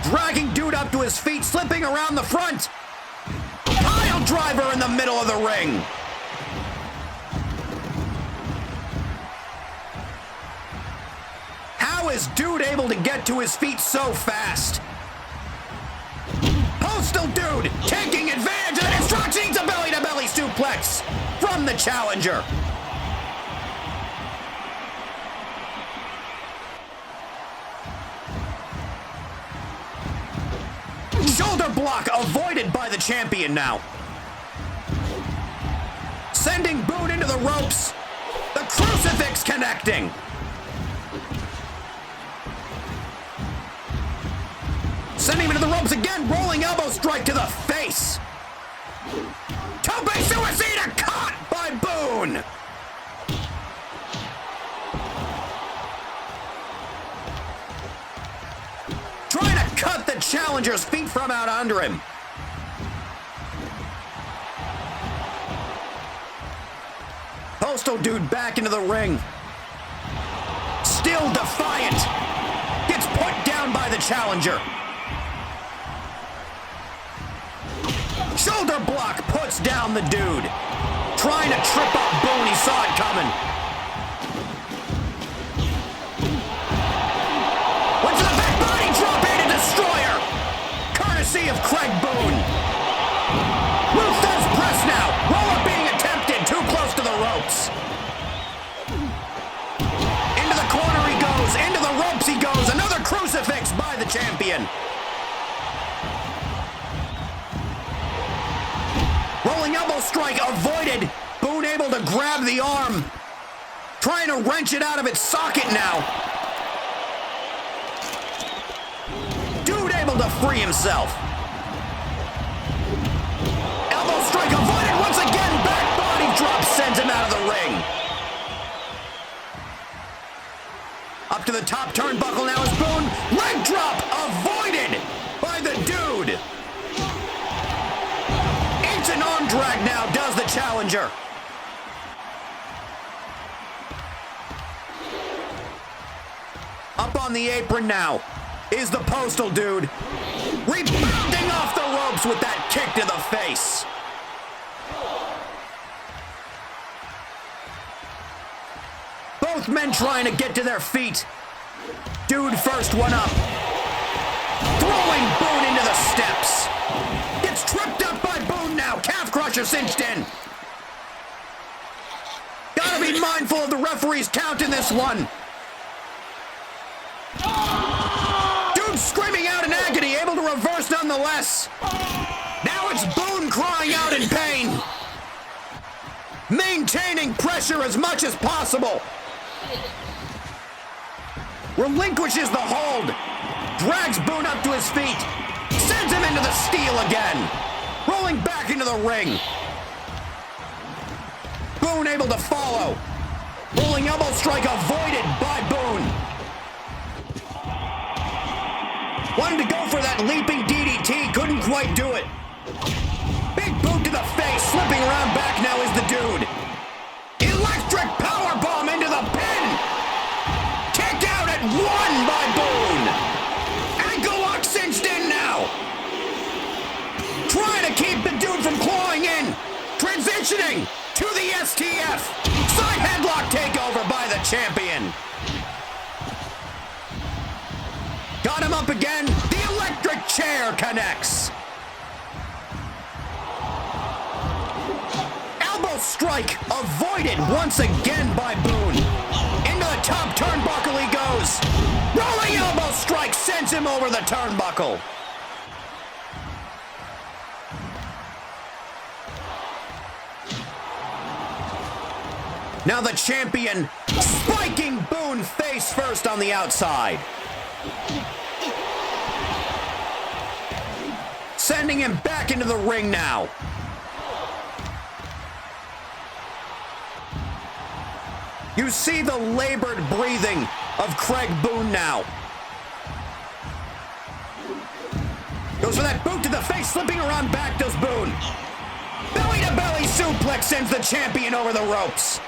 Dragging Dude up to his feet, slipping around the front. Pile driver in the middle of the ring. How is Dude able to get to his feet so fast? Postal Dude taking advantage of the instructions. A belly-to-belly suplex from the challenger. Shoulder block avoided by the champion now. Sending Boone into the ropes. The crucifix connecting. Sending him into the ropes again. Rolling elbow strike to the face. Tope Suicida caught by Boone. Trying to cut the challenger's feet from out under him. Postal Dude back into the ring. Still defiant. Gets put down by the challenger. Shoulder block puts down the dude. Trying to trip up Boone. He saw it coming. Went for the back body drop and a destroyer. Courtesy of Craig Boone. Ruthless press now. Roll-up being attempted. Too close to the ropes. Into the corner he goes. Into the ropes he goes. Another crucifix by the champion. Rolling elbow strike avoided. Boone able to grab the arm. Trying to wrench it out of its socket now. Dude able to free himself. Elbow strike avoided once again. Back body drop sends him out of the ring. Up to the top turnbuckle now is Boone. Leg drop avoided by the dude. It's an arm drag now, does the challenger. Up on the apron now is the Postal Dude. Rebounding off the ropes with that kick to the face. Both men trying to get to their feet. Dude first one up. Throwing Boone into the steps. Gets tripped up by Boone now. Calf crusher cinched in. Gotta be mindful of the referee's count in this one. Dude screaming out in agony, able to reverse nonetheless. Now it's Boone crying out in pain. Maintaining pressure as much as possible. Relinquishes the hold. Drags Boone up to his feet. Sends him into the steel again. Rolling back into the ring. Boone able to follow. Rolling elbow strike avoided by Boone. Wanted to go for that leaping DDT, couldn't quite do it. Big boot to the face, slipping around back now is the dude. Electric powerbomb into the pin. Kick out at one by Boone. Ankle lock cinched in now. Trying to keep the dude from clawing in. Transitioning to the STF. Side headlock takeover by the champion. Got him up again. The electric chair connects. Elbow strike avoided once again by Boone. Into the top turnbuckle he goes. Rolling elbow strike sends him over the turnbuckle. Now the champion spiking Boone face first on the outside. Sending him back into the ring now. You see the labored breathing of Craig Boone now. Goes for that boot to the face, slipping around back does Boone. Belly to belly suplex sends the champion over the ropes.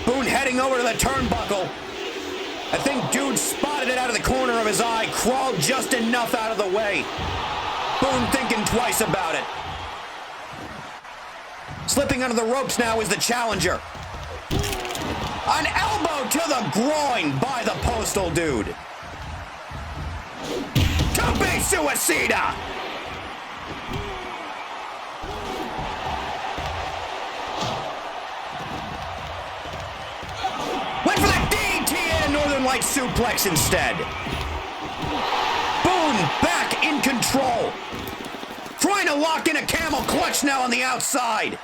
Boone heading over to the turnbuckle. I think dude spotted it out of the corner of his eye, crawled just enough out of the way. Boone thinking twice about it. Slipping under the ropes now is the challenger. An elbow to the groin by the Postal Dude. Tope Suicida. Went for that DDT and a Northern Light suplex instead. Boone back in control. Trying to lock in a camel clutch now on the outside.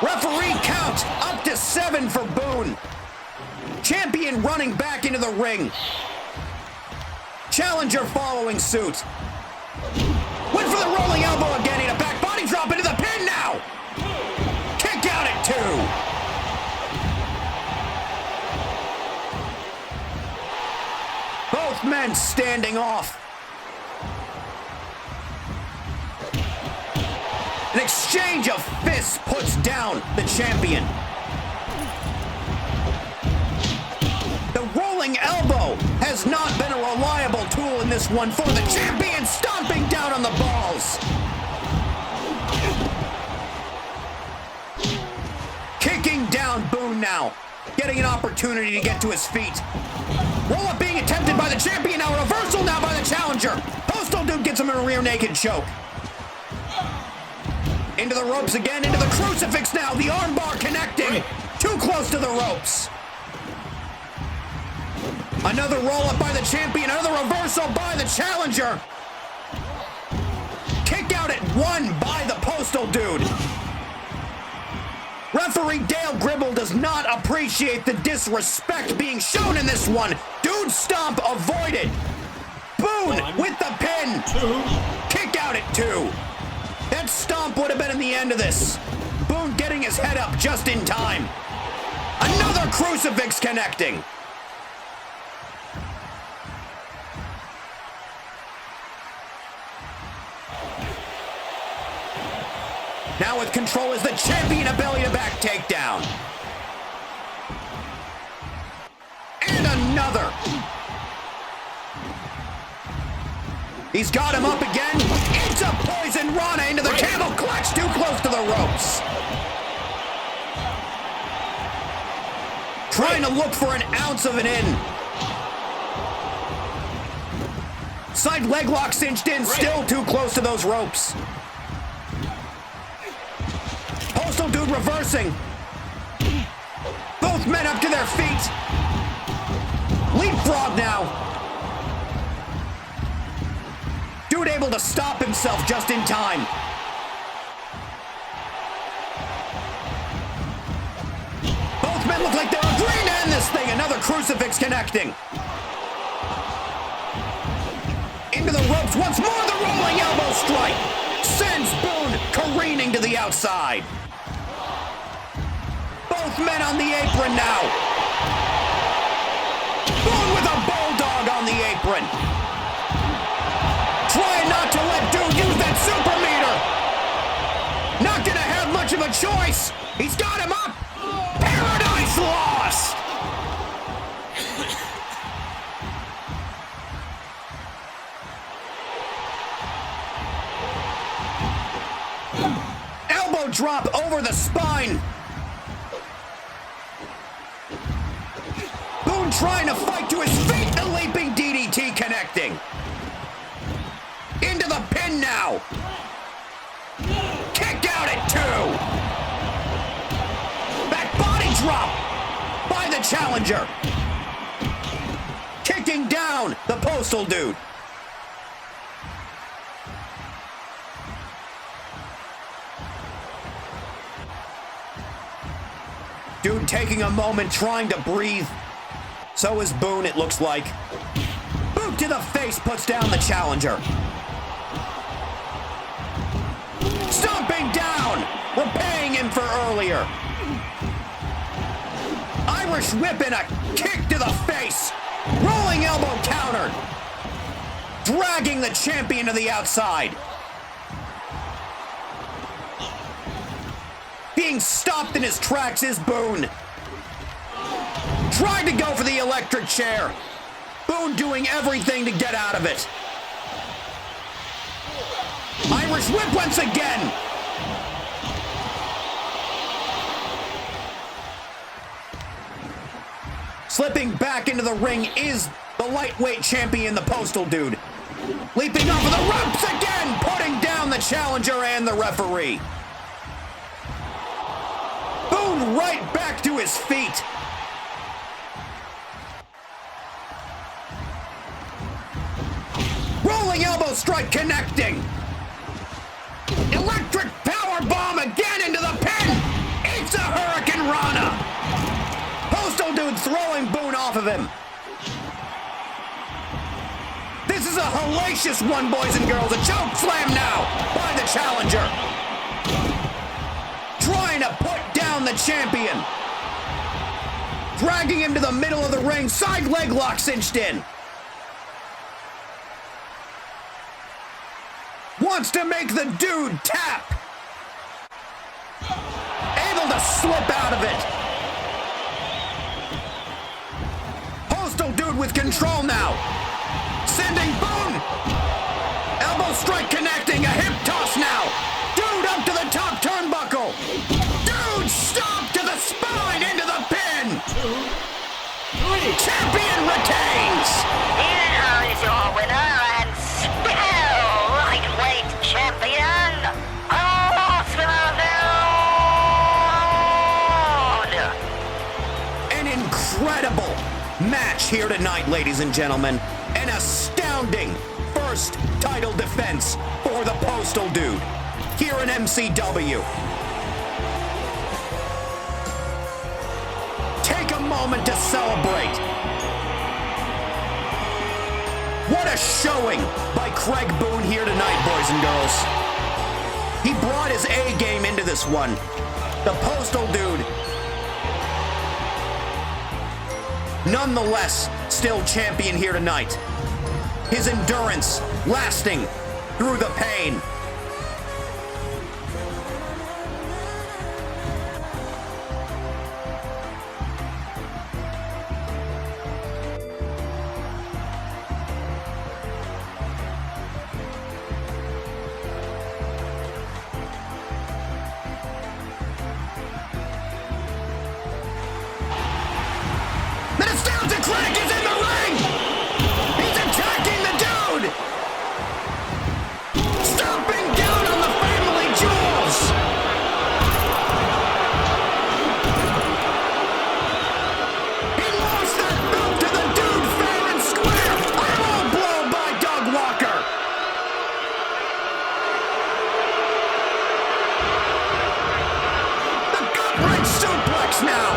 Referee count up to 7 for Boone. Champion running back into the ring. Challenger following suit. Went for the rolling elbow again and a back body drop into the pin now. Kick out at 2. Both men standing off. An exchange exchange of fists puts down the champion. The rolling elbow has not been a reliable tool in this one for the champion, stomping down on the balls. Kicking down Boone now, getting an opportunity to get to his feet. Roll-up being attempted by the champion, now reversal now by the challenger. Postal Dude gets him in a rear naked choke. Into the ropes again, into the crucifix now, the armbar connecting. Too close to the ropes. Another roll-up by the champion, another reversal by the challenger. Kick out at 1 by the Postal Dude. Referee Dale Gribble does not appreciate the disrespect being shown in this one. Dude stomp avoided. Boone with the pin. Kick out at 2. That stomp would have been in the end of this. Boone getting his head up just in time. Another crucifix connecting. Now with control is the champion, a belly-to-back takedown. And another. He's got him up again. It's a poison Rana into the camel clutch, too close to the ropes. Trying to look for an ounce of an in. Side leg lock cinched in, still too close to those ropes. Postal Dude reversing. Both men up to their feet. Leapfrog now. Dude able to stop himself just in time. Both men look like they're agreeing to end this thing. Another crucifix connecting. Into the ropes once more. The rolling elbow strike sends Boone careening to the outside. Both men on the apron now. Boone with a bulldog on the apron. Trying not to let Dude use that super meter. Not gonna have much of a choice. He's got him up. Paradise Lost. Elbow drop over the spine. Boone trying to fight to his feet. The leaping DDT connecting. Into the pin now. Kick out at 2. Back body drop by the challenger. Kicking down the Postal Dude. Dude taking a moment trying to breathe. So is Boone, it looks like. Boot to the face puts down the challenger. Stomping down, repaying him for earlier. Irish whip and a kick to the face. Rolling elbow countered. Dragging the champion to the outside. Being stopped in his tracks is Boone. Tried to go for the electric chair. Boone doing everything to get out of it. Irish whip once again. Slipping back into the ring is the lightweight champion, the Postal Dude. Leaping off of the ropes again, putting down the challenger and the referee. Boone right back to his feet. Rolling elbow strike connecting. Electric power bomb again into the pin. It's a Hurricane Rana. Postal Dude throwing Boone off of him. This is a hellacious one, boys and girls. A choke slam now by the challenger. Trying to put down the champion. Dragging him to the middle of the ring. Side leg lock cinched in. Wants to make the Dude tap. slip out of it. Postal Dude with control now. Sending Boone. Elbow strike connecting. A hip toss now. Dude up to the top turnbuckle. Dude stomp to the spine into the pin. Champion retains. Here is your winner and still lightweight champion, An incredible match here tonight, ladies and gentlemen. An astounding first title defense for the Postal Dude here in MCW. Take a moment to celebrate. What a showing by Craig Boone here tonight, boys and girls. He brought his A game into this one. The Postal Dude, nonetheless, still champion here tonight. His endurance lasting through the pain. The nostalgic Craig is in the ring! He's attacking the Dude! Stomping down on the family jewels! He lost that belt to the Dude fair and square! A low blow by Doug Walker! The gut-wrench suplex now!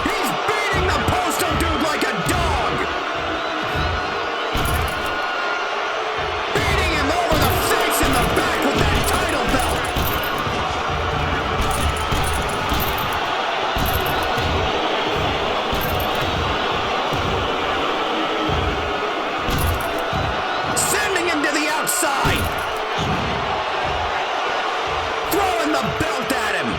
He's beating the Postal Dude like a dog! Beating him over the face and the back with that title belt! Sending him to the outside! Throwing the belt at him!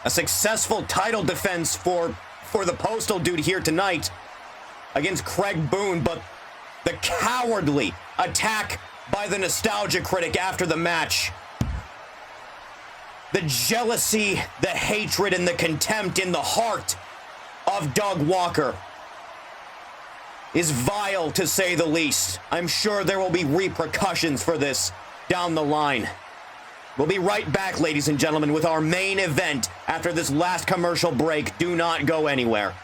A successful title defense for the Postal Dude here tonight against Craig Boone, but the cowardly attack by the Nostalgia Critic after the match. The jealousy, the hatred, and the contempt in the heart of Doug Walker is vile, to say the least. I'm sure there will be repercussions for this down the line. We'll be right back, ladies and gentlemen, with our main event after this last commercial break. Do not go anywhere.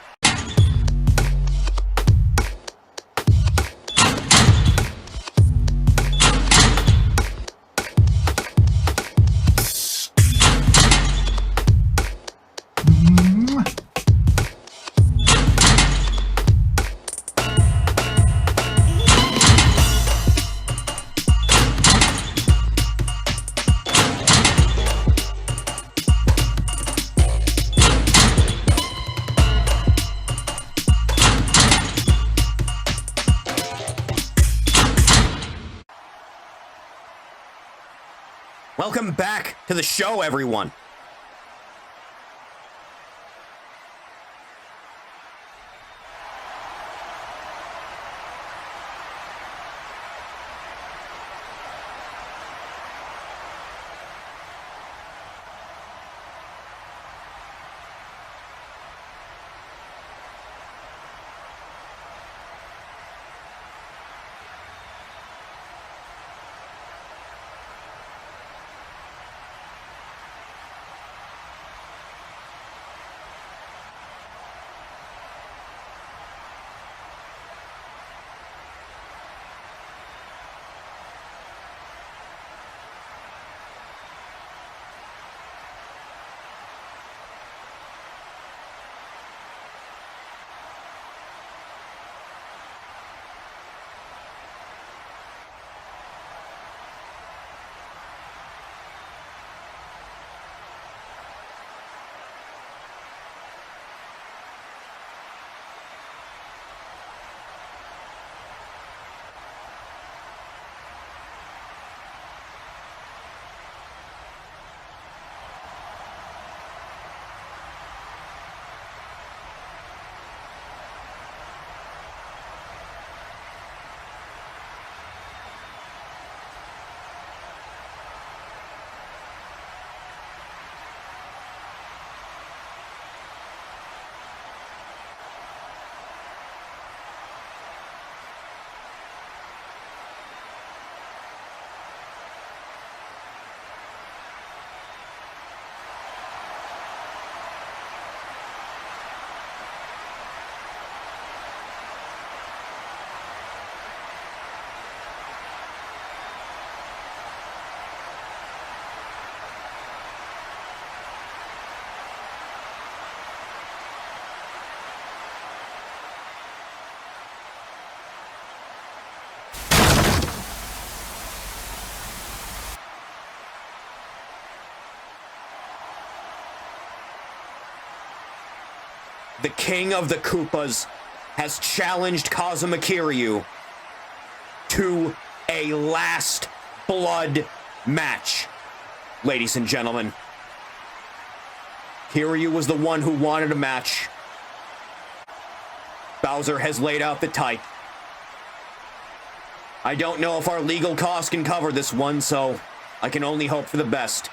Welcome back to the show, everyone. the king of the Koopas, has challenged Kazuma Kiryu to a last blood match. Ladies and gentlemen, Kiryu was the one who wanted a match. Bowser has laid out the type. I don't know if our legal costs can cover this one, so I can only hope for the best.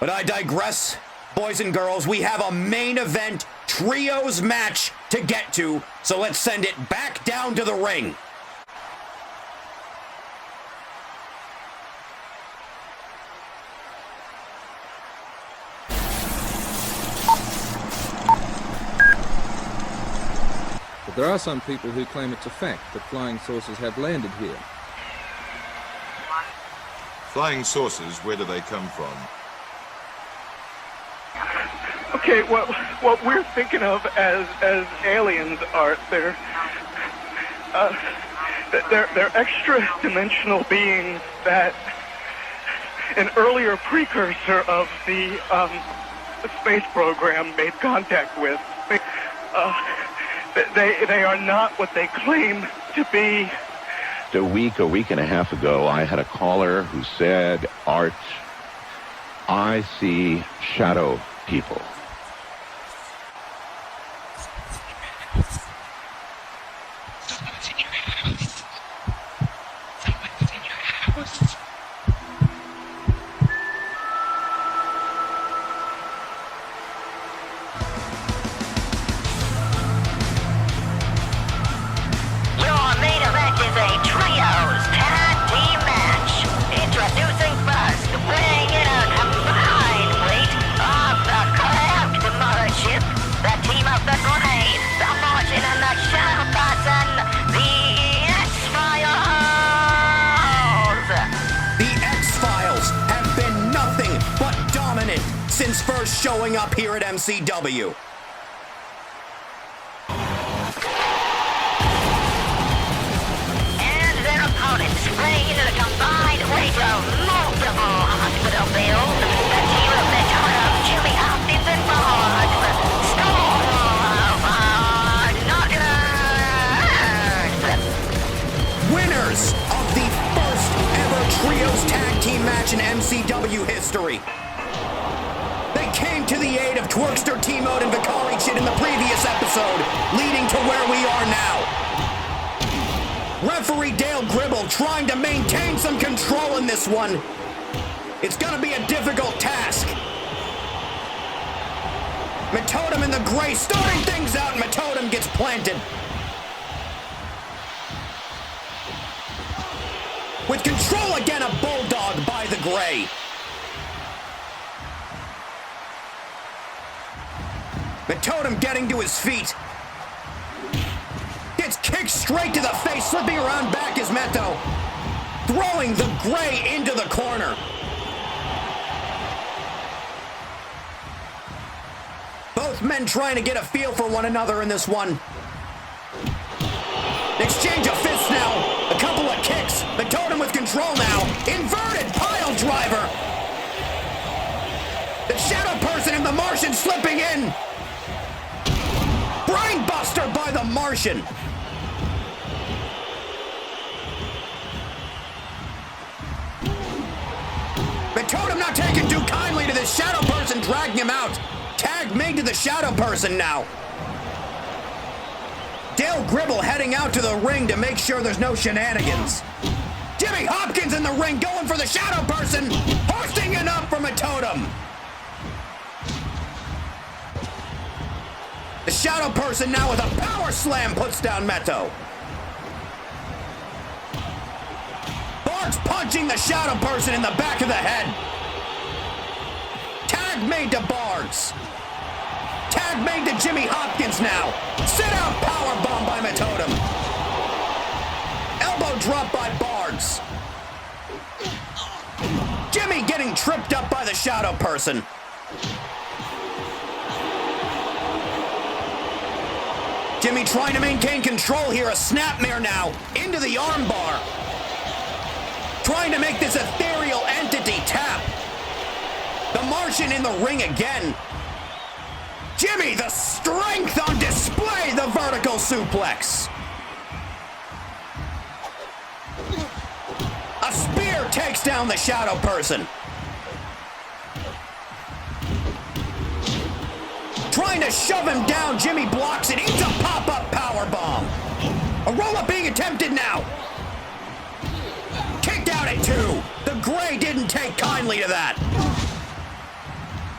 But I digress. Boys and girls, we have a main event trios match to get to, so let's send it back down to the ring. But there are some people who claim it's a fact that flying saucers have landed here. Flying saucers, where do they come from? Okay, what we're thinking of as aliens are they're extra-dimensional beings that an earlier precursor of the space program made contact with. They are not what they claim to be. A week and a half ago, I had a caller who said, Art, I see shadow people. Since first showing up here at MCW. And their opponents spraying into the combined weight of multiple hospital bills. The team of Vtuber, Jimmy Hopkins and Brawl, winners of the first ever trios tag team match in MCW history. Came to the aid of Twerkster, T-Mode, and Vikari Chit in the previous episode, leading to where we are now. Referee Dale Gribble trying to maintain some control in this one. It's gonna be a difficult task. Matodum in the gray starting things out, and Matodum gets planted. With control again, a bulldog by the gray. Matodum getting to his feet. Gets kicked straight to the face, slipping around back is Meto. Throwing the gray into the corner. Both men trying to get a feel for one another in this one. Exchange of fists now. A couple of kicks. Matodum with control now. Inverted pile driver. The Shadow Person and the Martian slipping in. Brainbuster by the Martian. Matodum not taking too kindly to this Shadow Person, dragging him out. Tag made to the Shadow Person now. Dale Gribble heading out to the ring to make sure there's no shenanigans. Jimmy Hopkins in the ring going for the Shadow Person, hoisting it up for Matodum. The Shadow Person now with a power slam puts down Meto. Bart's punching the Shadow Person in the back of the head. Tag made to Bart's. Tag made to Jimmy Hopkins now. Sit out powerbomb by Matodum. Elbow drop by Bart's. Jimmy getting tripped up by the Shadow Person. Jimmy trying to maintain control here. A snapmare now into the armbar. Trying to make this ethereal entity tap. The Martian in the ring again. Jimmy, the strength on display, the vertical suplex. A spear takes down the shadow person. Trying to shove him down, Jimmy blocks it, eats a pop-up powerbomb. A roll-up being attempted now. Kicked out at 2. The Gray didn't take kindly to that.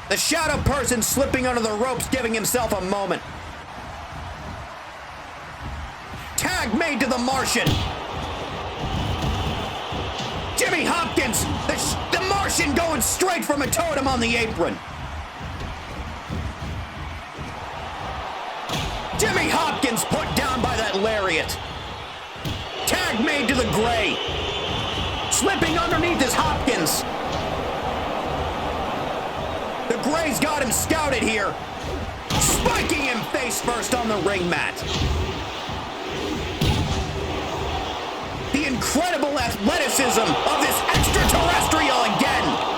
The shadow person slipping under the ropes, giving himself a moment. Tag made to the Martian. Jimmy Hopkins, the Martian going straight from a totem on the apron. Jimmy Hopkins put down by that lariat. Tag made to the Gray. Slipping underneath is Hopkins. The Gray's got him scouted here. Spiking him face first on the ring mat. The incredible athleticism of this extraterrestrial again.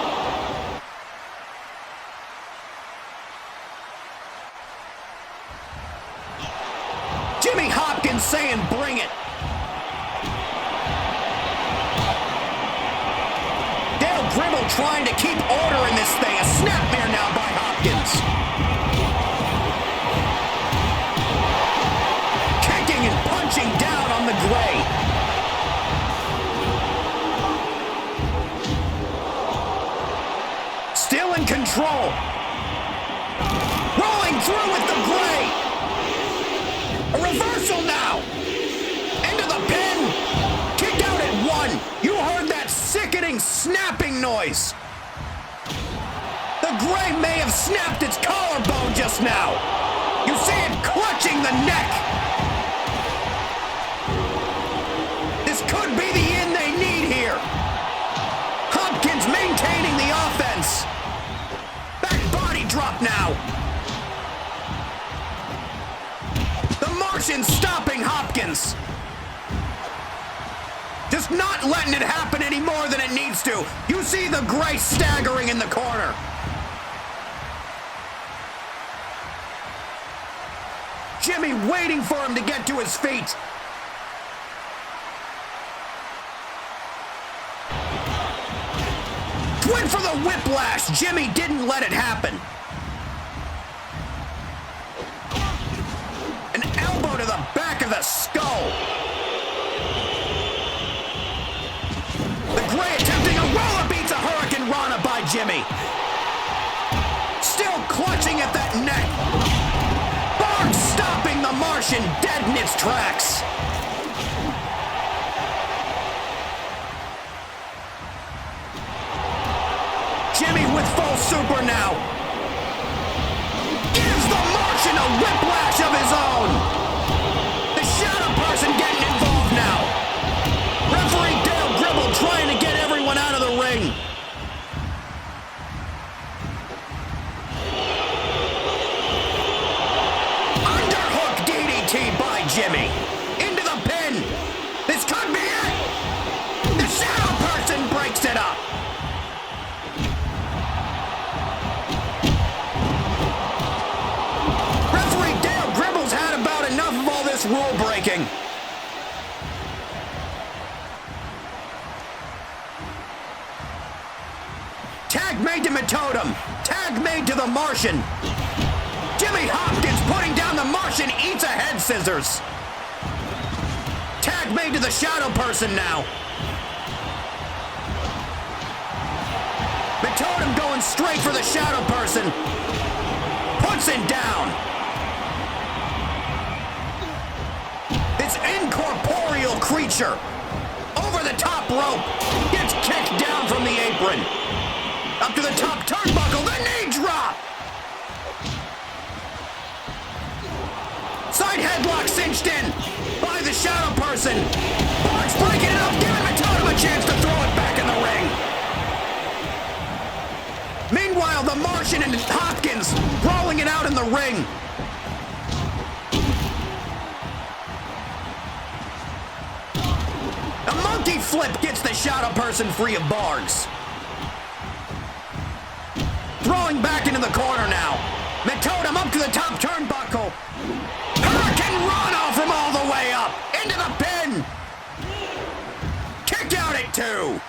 Jimmy Hopkins saying, bring it. Dale Gribble trying to keep order in this thing. A snapmare now by Hopkins. Kicking and punching down on the Gray. Still in control. Rolling through with the Gray. A reversal now! Into the pin! Kicked out at 1. You heard that sickening snapping noise. The Gray may have snapped its collarbone just now. You see it clutching the neck. This could be the end they need here. Hopkins maintaining the offense. Back body drop now. Martian stopping Hopkins. Just not letting it happen any more than it needs to. You see the Gray staggering in the corner. Jimmy waiting for him to get to his feet. Went for the whiplash. Jimmy didn't let it happen. To the back of the skull. The Gray attempting a roll-up, beats a Hurricane Rana by Jimmy. Still clutching at that neck. Barnes stopping the Martian dead in its tracks. Jimmy with full super now. Gives the Martian a whiplash of his own. Getting involved now. Referee Dale Gribble trying to get everyone out of the ring. Underhook DDT by Jimmy. Into the pin. This could be it. The shadow person breaks it up. Referee Dale Gribble's had about enough of all this rule breaking. Tag made to Matotem. Tag made to the Martian. Jimmy Hopkins putting down the Martian, eats a head scissors. Tag made to the shadow person now. Matotem going straight for the shadow person. Puts it down. This incorporeal creature over the top rope gets kicked down from the apron. Up to the top turnbuckle, the knee drop! Side headlock cinched in by the shadow person. Barnes breaking it up, giving Matotem a chance to throw it back in the ring. Meanwhile, the Martian and Hopkins rolling it out in the ring. A monkey flip gets the shadow person free of Barnes. Throwing back into the corner now. Metotem up to the top turnbuckle. Hurricane Rana from all the way up. Into the pin. Kick out at 2.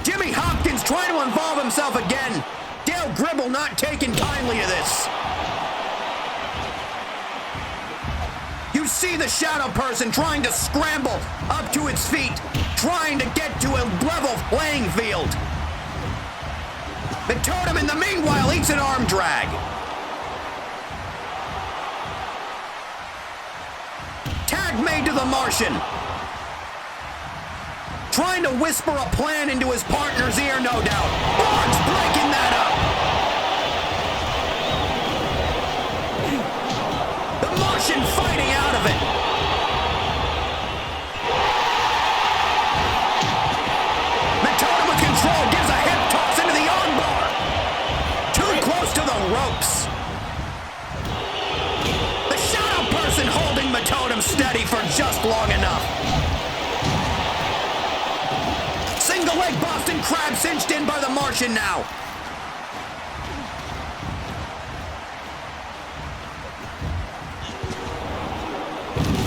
Jimmy Hopkins trying to involve himself again. Dale Gribble not taking kindly to this. You see the shadow person trying to scramble up to its feet, trying to get to a level playing field. The totem in the meanwhile eats an arm drag. Tag made to the Martian. Trying to whisper a plan into his partner's ear, no doubt. Barnes breaking that up. The Martian fighting out of it. Metotem with control gives a hip toss into the armbar. Too close to the ropes. The shadow person holding Metotem steady for just long enough. Single leg Boston Crab cinched in by the Martian now.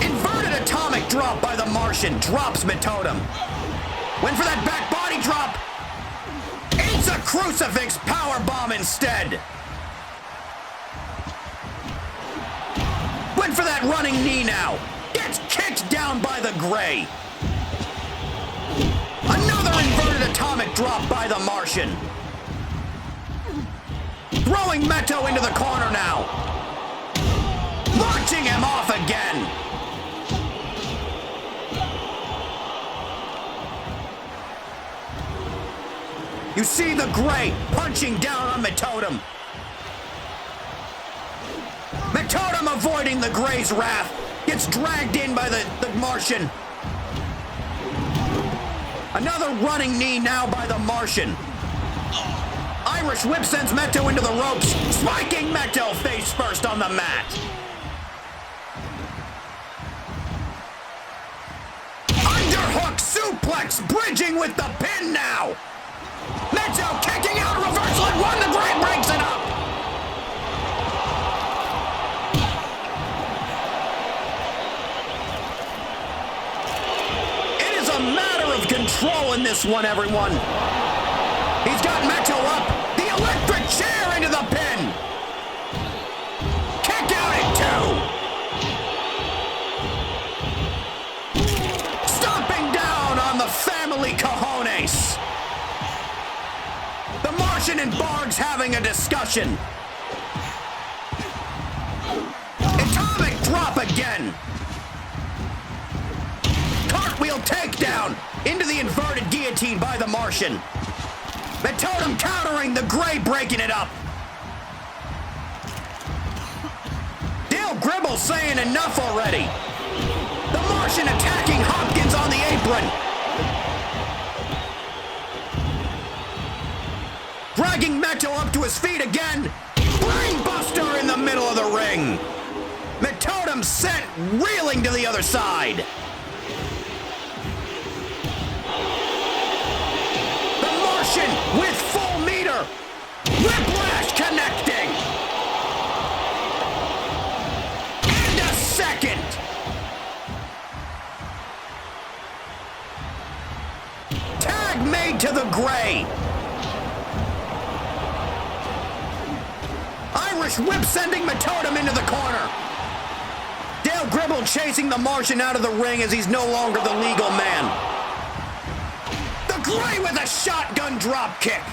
Inverted atomic drop by the Martian. Drops Metotem. Went for that back body drop. Eats a crucifix power bomb instead. Went for that running knee now. Gets kicked down by the Gray. Another inverted atomic drop by the Martian. Throwing Meto into the corner now. Launching him off again. You see the Gray punching down on Metotem. Metotem avoiding the Gray's wrath. Gets dragged in by the Martian. Another running knee now by the Martian. Irish whip sends Meto into the ropes, spiking Meto face first on the mat. Underhook suplex, bridging with the pin now. Meto kicking out, reversal at 1, the Gray breaks it up. A matter of control in this one, everyone. He's got Meto up. The electric chair into the pin. Kick out at 2. Stomping down on the family cojones. The Martian and Bargs having a discussion. Atomic drop again. Cartwheel takedown into the inverted guillotine by the Martian. Metotem countering, the Gray breaking it up. Dale Gribble saying enough already. The Martian attacking Hopkins on the apron. Dragging Meto up to his feet again. Brainbuster in the middle of the ring. Metotem sent reeling to the other side. With full meter. Whiplash connecting. And a second. Tag made to the Gray. Irish whip sending Metotem into the corner. Dale Gribble chasing the Martian out of the ring as he's no longer the legal man. Gray with a shotgun drop kick.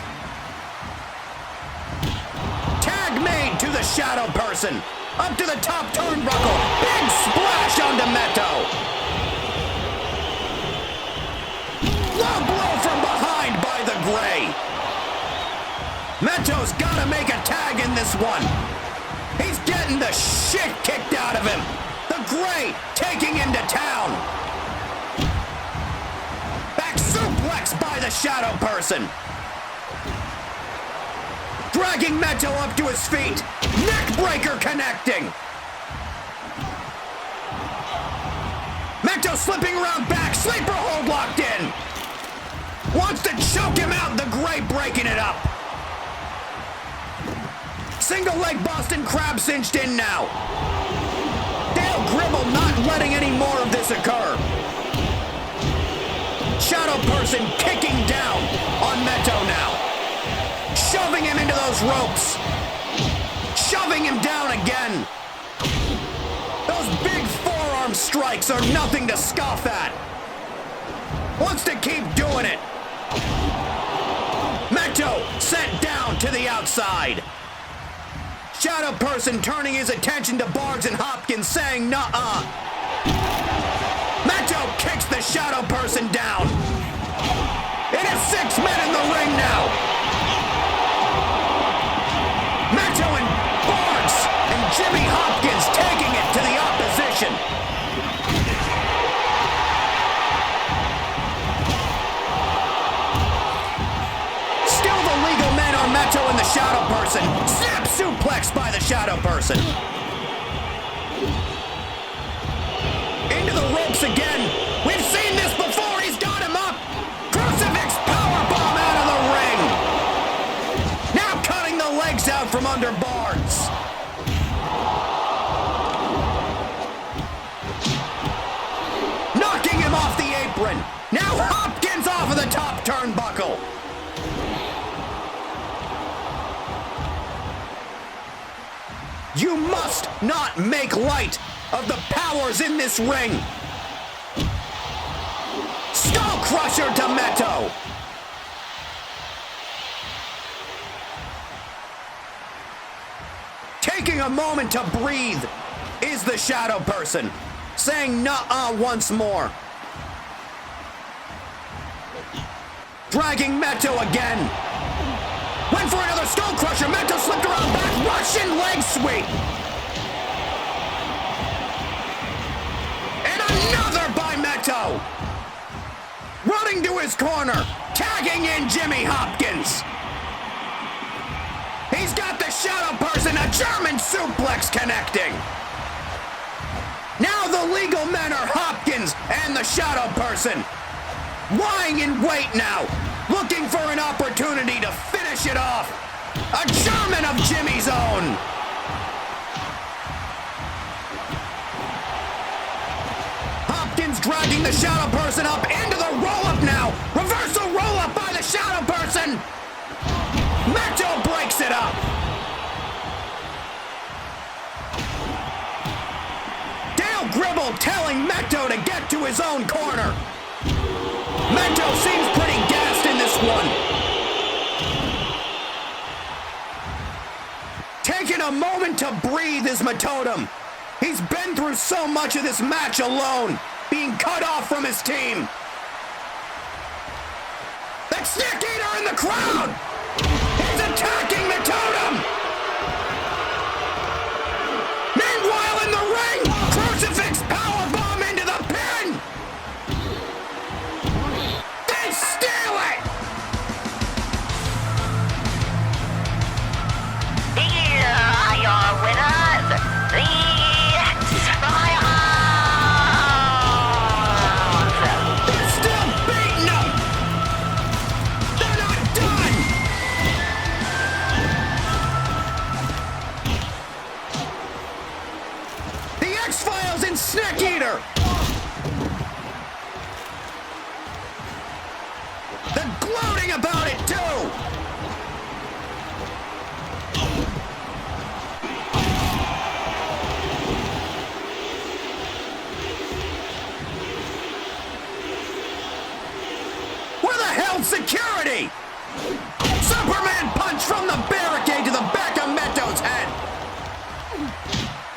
Tag made to the shadow person. Up to the top turnbuckle. Big splash onto Meto. Low blow from behind by the Gray. Meto's got to make a tag in this one. He's getting the shit kicked out of him. The Gray taking him to town. Suplex by the shadow person. Dragging Meto up to his feet. Neck breaker connecting. Meto slipping around back. Sleeper hold locked in. Wants to choke him out, the Gray breaking it up. Single leg Boston Crab cinched in now. Dale Gribble not letting any more of this occur. Shadow Person kicking down on Meto now. Shoving him into those ropes. Shoving him down again. Those big forearm strikes are nothing to scoff at. Wants to keep doing it. Meto sent down to the outside. Shadow Person turning his attention to Barnes and Hopkins, saying nuh-uh. Meto kicks the Shadow Person down. It is 6 men in the ring now. Meto and Barnes and Jimmy Hopkins taking it to the opposition. Still the legal men are Meto and the Shadow Person. Snap suplex by the Shadow Person. Into the ropes again. We've seen this before. He's got him up. Crucifix powerbomb out of the ring. Now cutting the legs out from under Barnes. Knocking him off the apron. Now Hopkins off of the top turnbuckle. You must not make light of the powers in this ring. Skull Crusher to Meto. Taking a moment to breathe is the Shadow Person, saying nuh-uh once more. Dragging Meto again. Went for another Skull Crusher. Meto slipped around back. Russian leg sweep. And another by Meto. Running to his corner. Tagging in Jimmy Hopkins. He's got the Shadow Person. A German suplex connecting. Now the legal men are Hopkins and the Shadow Person. Lying in wait now. Looking for an opportunity to finish it off. A German of Jimmy's own. Hopkins dragging the Shadow Person up into the roll-up now. Reversal roll-up by the Shadow Person. Meto breaks it up. Dale Gribble telling Meto to get to his own corner. Meto seems pretty gassed in this one. Taking a moment to breathe is Matotem. He's been through so much of this match alone, being cut off from his team. That Stick Eater in the crowd! He's attacking Matotem! Meanwhile in the ring, Crucifix powerbomb into the pin! They steal it! Here are your winners, the X-Files! They're still beating them! They're not done! The X-Files and Stick Eater! They're gloating about it too! Where the hell's security? Superman punch from the barricade to the back of Meto's head.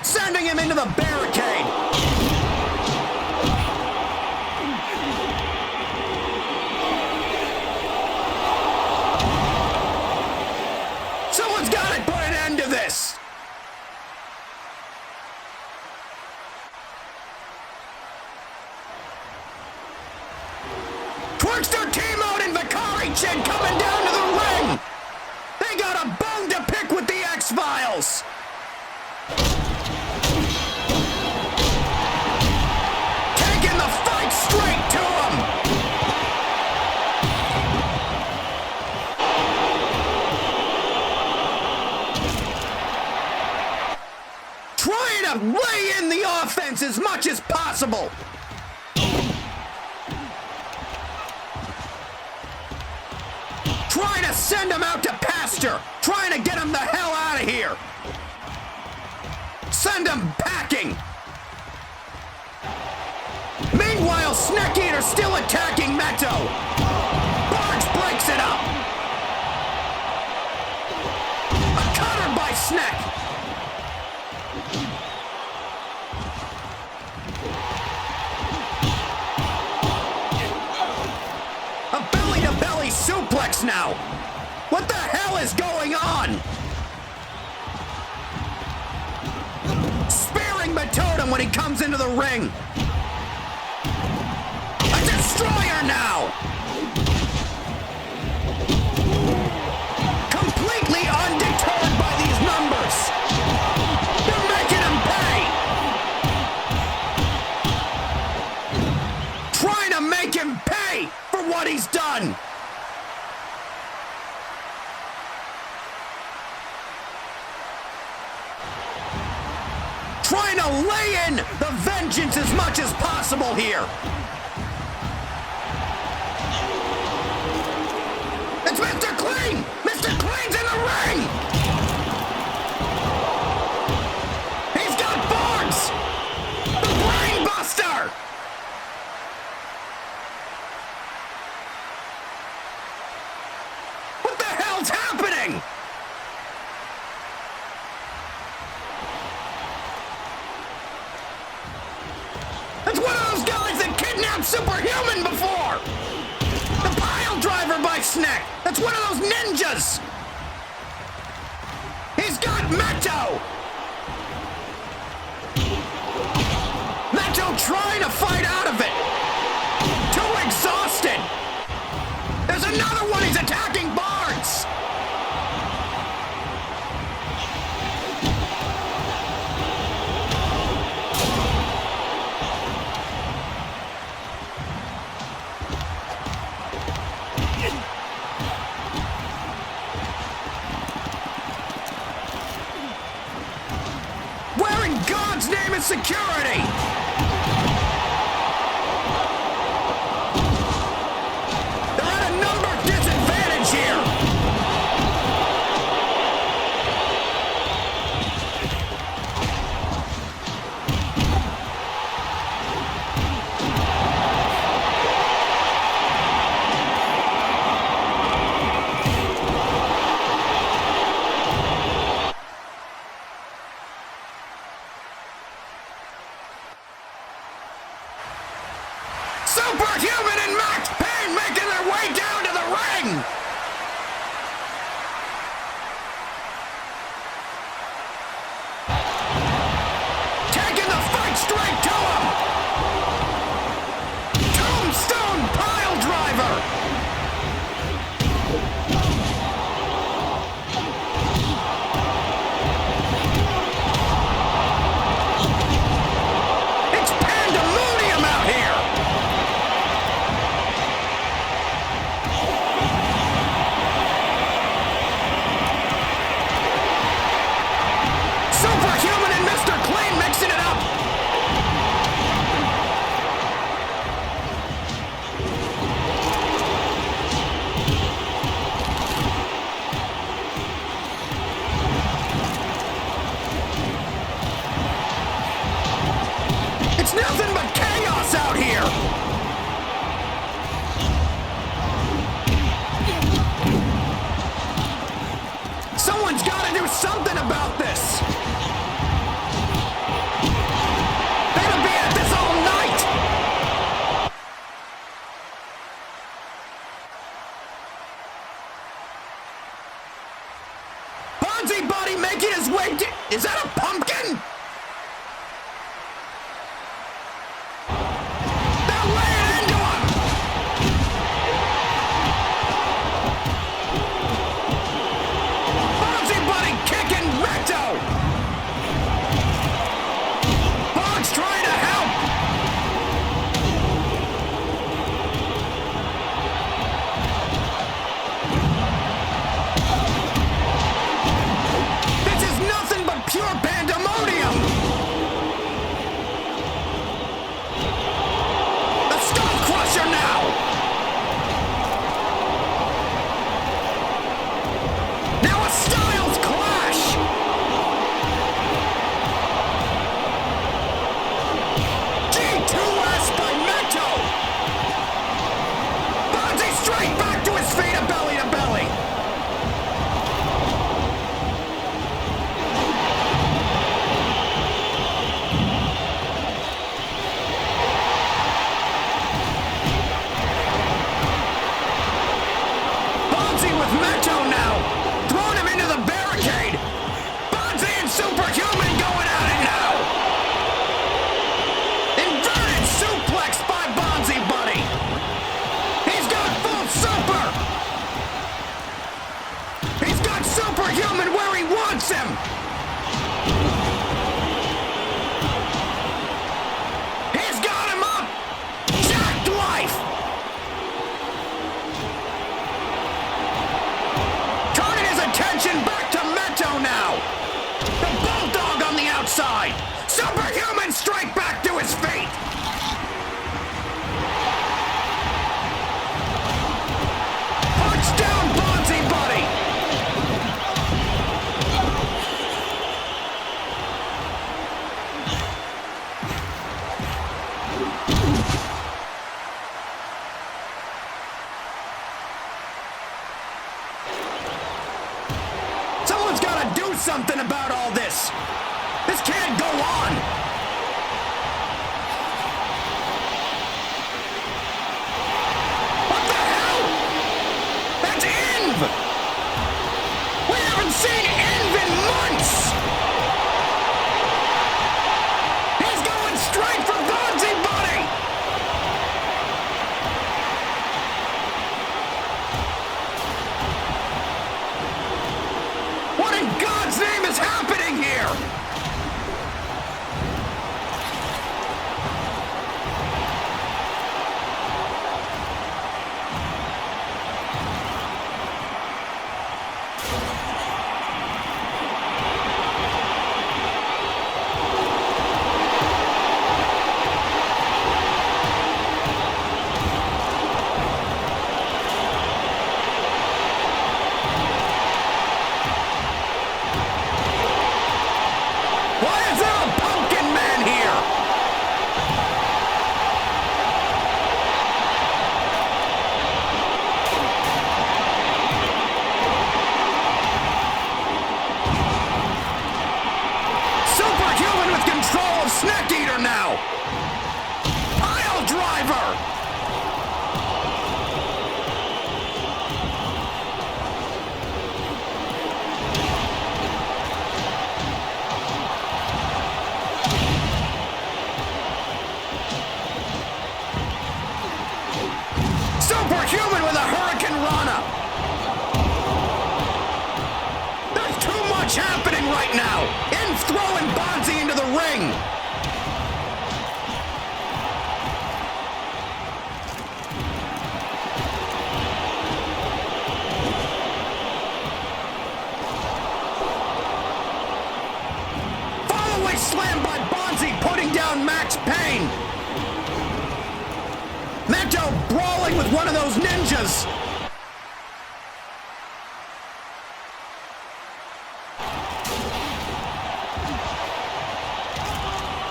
Sending him into the barricade. Someone's got to put an end to this. Twister T-Mode and Vakari Chin coming down to the ring. They got a bone to pick with the X-Files. Taking the fight straight to him. possible. Trying to send him out to pasture. Trying to get him the hell out of here. Send him packing. Meanwhile, Snack Eater still attacking Meto. Barnes breaks it up. A cutter by Snack. A belly-to-belly suplex now. What the hell is going on? Sparing Matotem when he comes into the ring. A destroyer now. Completely undeterred by these numbers. They're making him pay. Trying to make him pay for what he's done. Trying to lay in the vengeance as much as possible here. It's Mr. Clean! Mr. Clean's in the ring! He's got Barnes! The Brain Buster! What the hell's happening? That's one of those guys that kidnapped Superhuman before! The pile driver by Snack! That's one of those ninjas! He's got Meto! Meto trying to fight out of it! Too exhausted! There's another one! He's attacking Barnes! Where in God's name is security? They're at a number disadvantage here. Superhuman and Max Payne making their way down to the ring! Taking the fight straight to him! Tombstone pile driver! It's pandemonium out here! Superhuman and Mr. Clean mixing it up! It's nothing but chaos out here! Someone's got to do something about this! They're gonna be at this all night! Bonzi Buddy making his way to... Is that a pumpkin? They're laying into him! Bonzi Buddy kicking Meto! pressure now. Now a Styles clash. G2S by Meto. Bonzi straight back to his feet, a belly to belly. Bonzi with Meto now, throwing him into the barricade. Bonzi and Superhuman going at it now. Inverted suplex by Bonzi Buddy. He's got full super. He's got Superhuman where he wants him. He's got him up. Jacked life. Turning his attention back to Meto now. The Bulldog on the outside. Superhuman straight back to his feet. Punch down Bonzi Buddy. Someone's got to do something about all this. This can't go on. What the hell? That's Env. We haven't seen Env in months. He's going straight for Bonzi Buddy. What in God's name is happening here? Why is there a pumpkin man here? Superhuman with control of Snack Eater now. Pile driver. Superhuman with a Hurricane Rana. There's too much happening right now. In throwing Bonzi into the ring. Follow-away slam by Bonzi, putting down Max Payne. Meto brawling with one of those ninjas.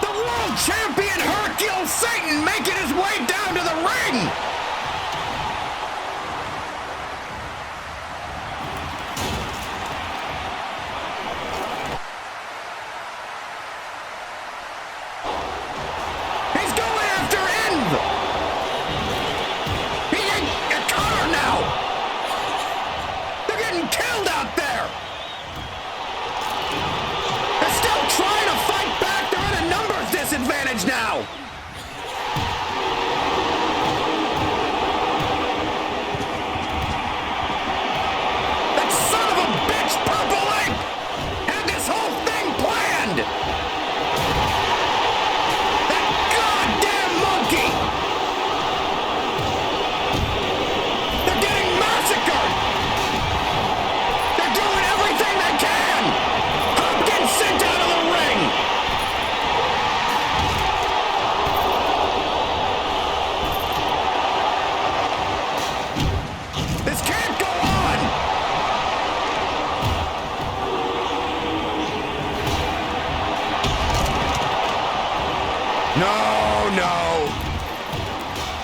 The world champion Hercule Satan making his way down to the ring. He's going after Env. A cutter now.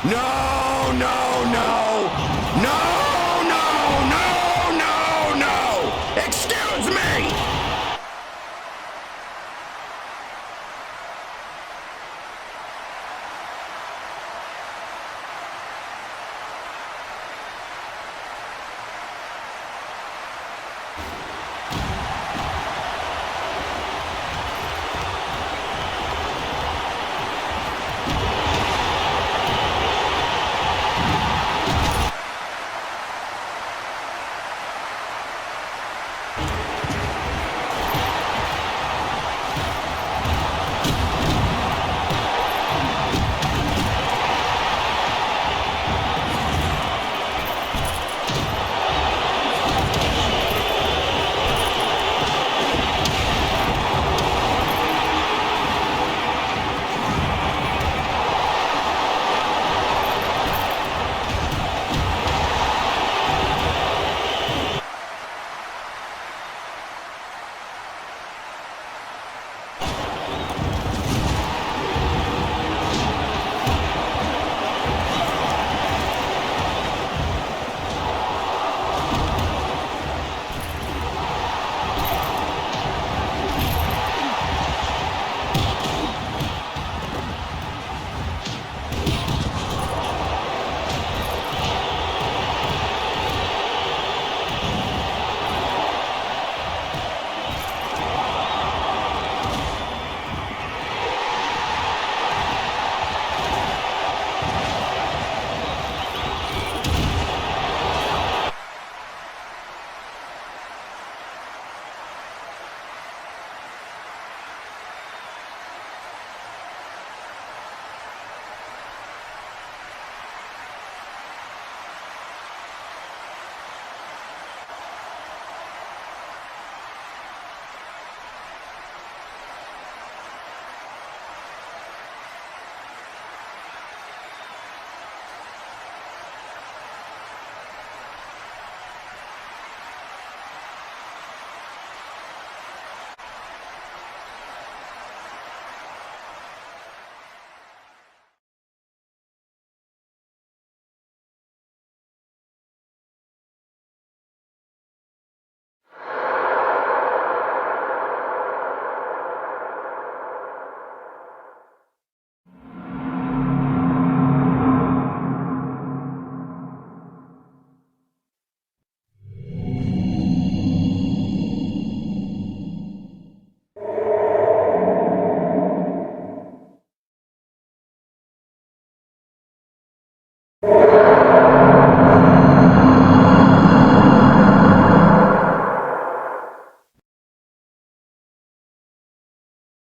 No, no,